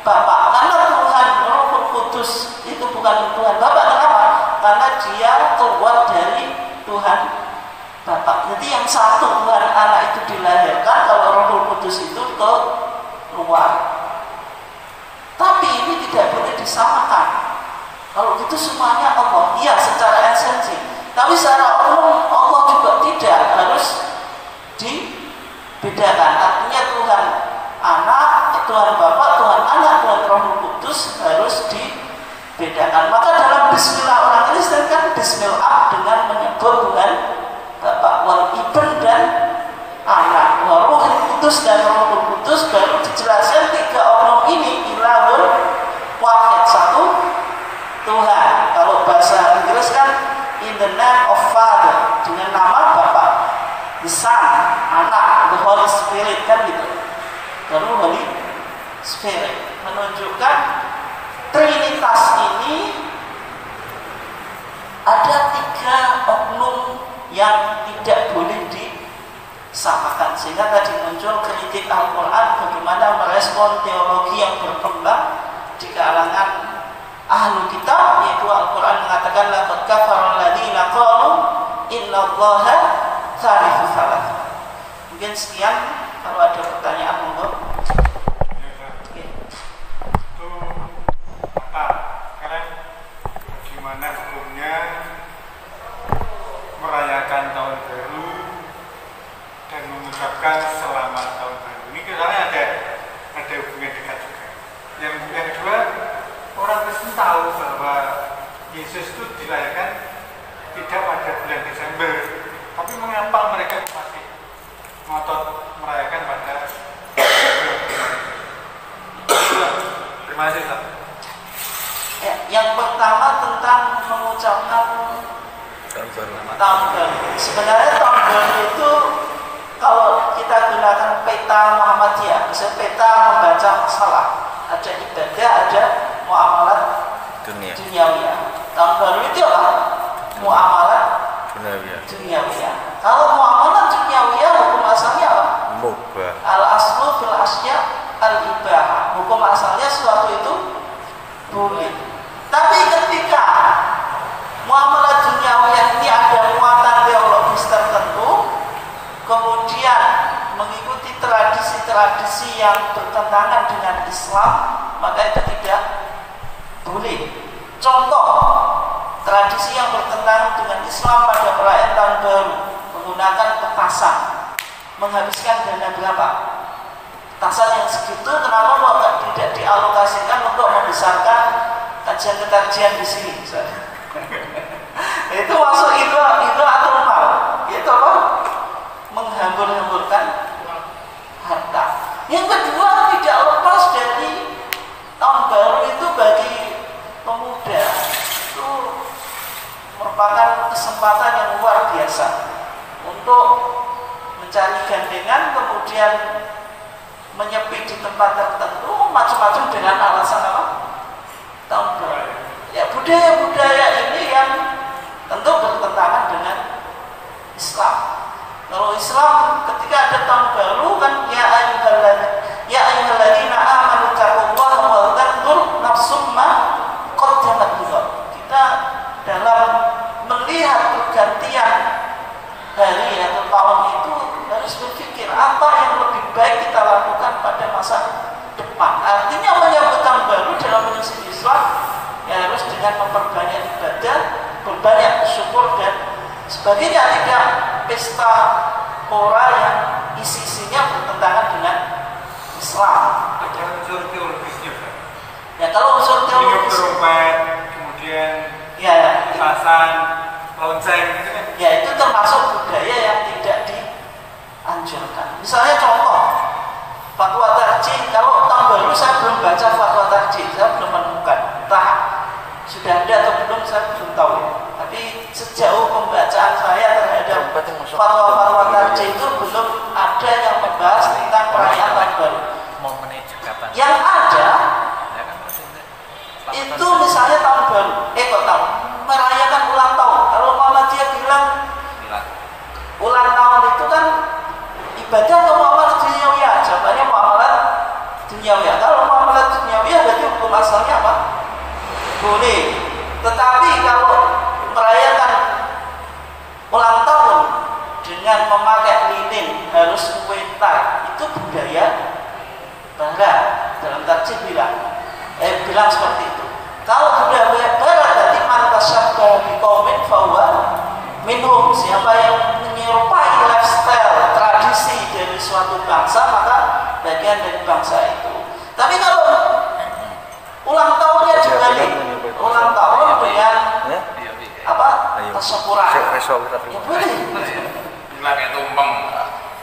Bapa. Karena Tuhan Roh Kudus itu bukan Tuhan Bapa. Kenapa? Karena dia keluar dari Tuhan Bapa. Jadi yang satu Tuhan Anak itu dilahirkan, kalau Roh Kudus itu keluar. Tapi ini tidak boleh disamakan. Kalau gitu semuanya Allah, iya secara esensi. Tapi secara umum Allah juga tidak, harus dibedakan. Artinya Tuhan Anak, Tuhan Bapa, Tuhan Anak, Tuhan Roh Kudus harus dibedakan. Maka dalam Bismillah orang Kristen kan Bismillah dengan menyebut Tuhan Bapa, wal Ibn dan Anak, wal Roh Kudus dan Rohul Kudus, baru dijelaskan tiga oknum ini ilahul wahid, satu Tuhan. Kalau bahasa Inggris kan in the name of Father, dengan nama Bapa, the Son, anak, the Holy Spirit, kan gitu. Baru Holy Spirit menunjukkan Trinitas ini ada tiga oknum yang tidak boleh disamakan, sehingga tadi muncul kritik Al-Quran bagaimana merespon teologi yang berkembang di kalangan ahlu kitab, yaitu Al-Quran mengatakan laqad kafara alladziina qalu innallaha tsalitsu tsalatsa. Mungkin sekian, kalau ada pertanyaan monggo. Itu apa? Sekarang gimana hukumnya merayakan tahun baru dan mengucapkan selamat tahun baru? Ini karena ada hubungan dekat juga. Yang kedua, orang Kristen tahu bahwa Yesus itu dilahirkan tidak pada bulan Desember, tapi mengapa mereka masih ngotot merayakan pada bulan? Terima kasih, Pak. Ya, yang pertama tentang mengucapkan tahun baru. Sebenarnya tahun baru itu kalau kita gunakan peta Muhammadiyah, misalnya peta membaca masalah, ada ibadah, ada muamalat duniawiyah. Tahun baru itu apa? Muamalat duniawiyah. Kalau muamalat duniawiyah, hukum asalnya apa? Mubah. Al aslu fil asya al ibahah. Hukum asalnya sesuatu itu boleh. Tapi ketika muamalat duniawiyah ini ada muatan teologis tertentu, kemudian mengikuti tradisi-tradisi yang bertentangan dengan Islam, maka itu tidak boleh. Contoh tradisi yang bertentangan dengan Islam pada perayaan tahun baru, menggunakan petasan, menghabiskan dana berapa? Petasan yang segitu, kenapa kok tidak dialokasikan untuk membesarkan kajian-kajian di sini? Itu masuk itu atau mal, itu apa? Menghambur-hamburkan harta. Yang kedua, tidak lepas dari tahun baru itu bagi pemuda itu merupakan kesempatan yang luar biasa untuk mencari gandengan, kemudian menyepi di tempat tertentu, macam-macam dengan alasan apa? Tahun baru. Ya, budaya-budaya ini yang tentu bertentangan dengan Islam. Kalau Islam ketika ada tahun baru kan ya ayyuhalladzina amanu taqullaha wal tanzur nafsum ma qaddamat lighad. Kita dalam melihat pergantian hari atau tahun itu harus berpikir apa yang lebih baik kita lakukan pada masa depan. Artinya menyambut tahun baru dalam prinsip Islam ya harus dengan memperbanyak ibadah, berbanyak bersyukur dan sebagainya, tidak pesta pora yang isi-isinya bertentangan dengan Islam. Ada unsur teologisnya, Pak. Ya kalau unsur teologis, trompet, kemudian ya petasan, lonceng, gitu kan? Ya itu termasuk budaya yang tidak dianjurkan. Misalnya contoh fatwa tarjih, kalau tahun baru saya belum baca fatwa tarjih, saya belum menemukan, entah sudah ada atau belum saya belum tahu. Tapi sejauh pembacaan saya terhadap fatwa-fatwa tarjih itu belum ada yang membahas tentang perayaan tahun baru. Yang ada itu misalnya tahun baru, merayakan ulang tahun. Kalau Muhammadiyah bilang ulang tahun itu kan ibadah atau muamalat duniawiyah? Jawabannya muamalat duniawiyah. Kalau muamalat duniawiyah berarti hukum asalnya apa? Boleh. Tetapi kalau merayakan ulang tahun dengan memakai lilin, harus kue tar, itu budaya barat. Dalam tarjih bilang seperti itu. Kalau budaya barat berarti man tasyabbaha biqaumin fahuwa minhum. Siapa yang menyerupai lifestyle tradisi dari suatu bangsa, maka bagian dari bangsa itu. Tapi kalau ulang tahunnya dibalik, ulang tahun dengan apa? Tasyukuran. Ya boleh. Pakai tumpeng.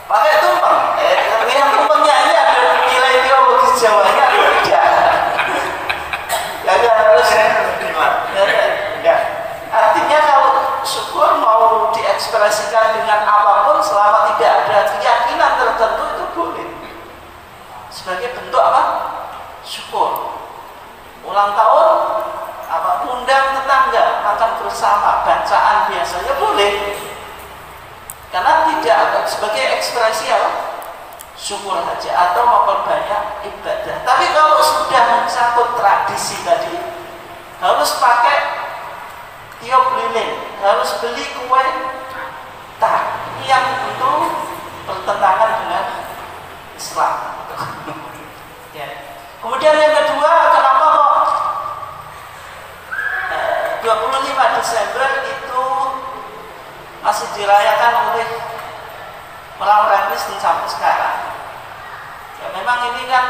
Pakai tumpeng. Yang ulang tahun, apa undang tetangga makan bersama, bacaan biasanya boleh, karena tidak sebagai ekspresi apa? Syukur saja atau memperbanyak ibadah. Tapi kalau sudah mencangkut tradisi tadi, harus pakai tiup lilin, harus beli kue tak, yang tentu bertentangan dengan Islam. Ya. Kemudian yang kedua, kenapa kok 25 Desember itu masih dirayakan oleh orang-orang Kristen sampai sekarang? Ya memang ini kan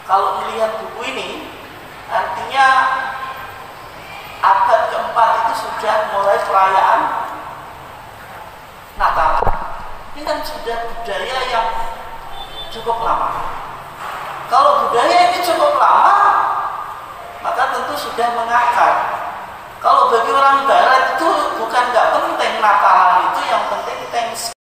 kalau melihat buku ini artinya abad keempat itu sudah mulai perayaan Natal. Ini kan sudah budaya yang cukup lama. Kalau budaya ini cukup lama, maka tentu sudah mengakar. Kalau bagi orang Barat itu bukan nggak penting Natalan itu, yang penting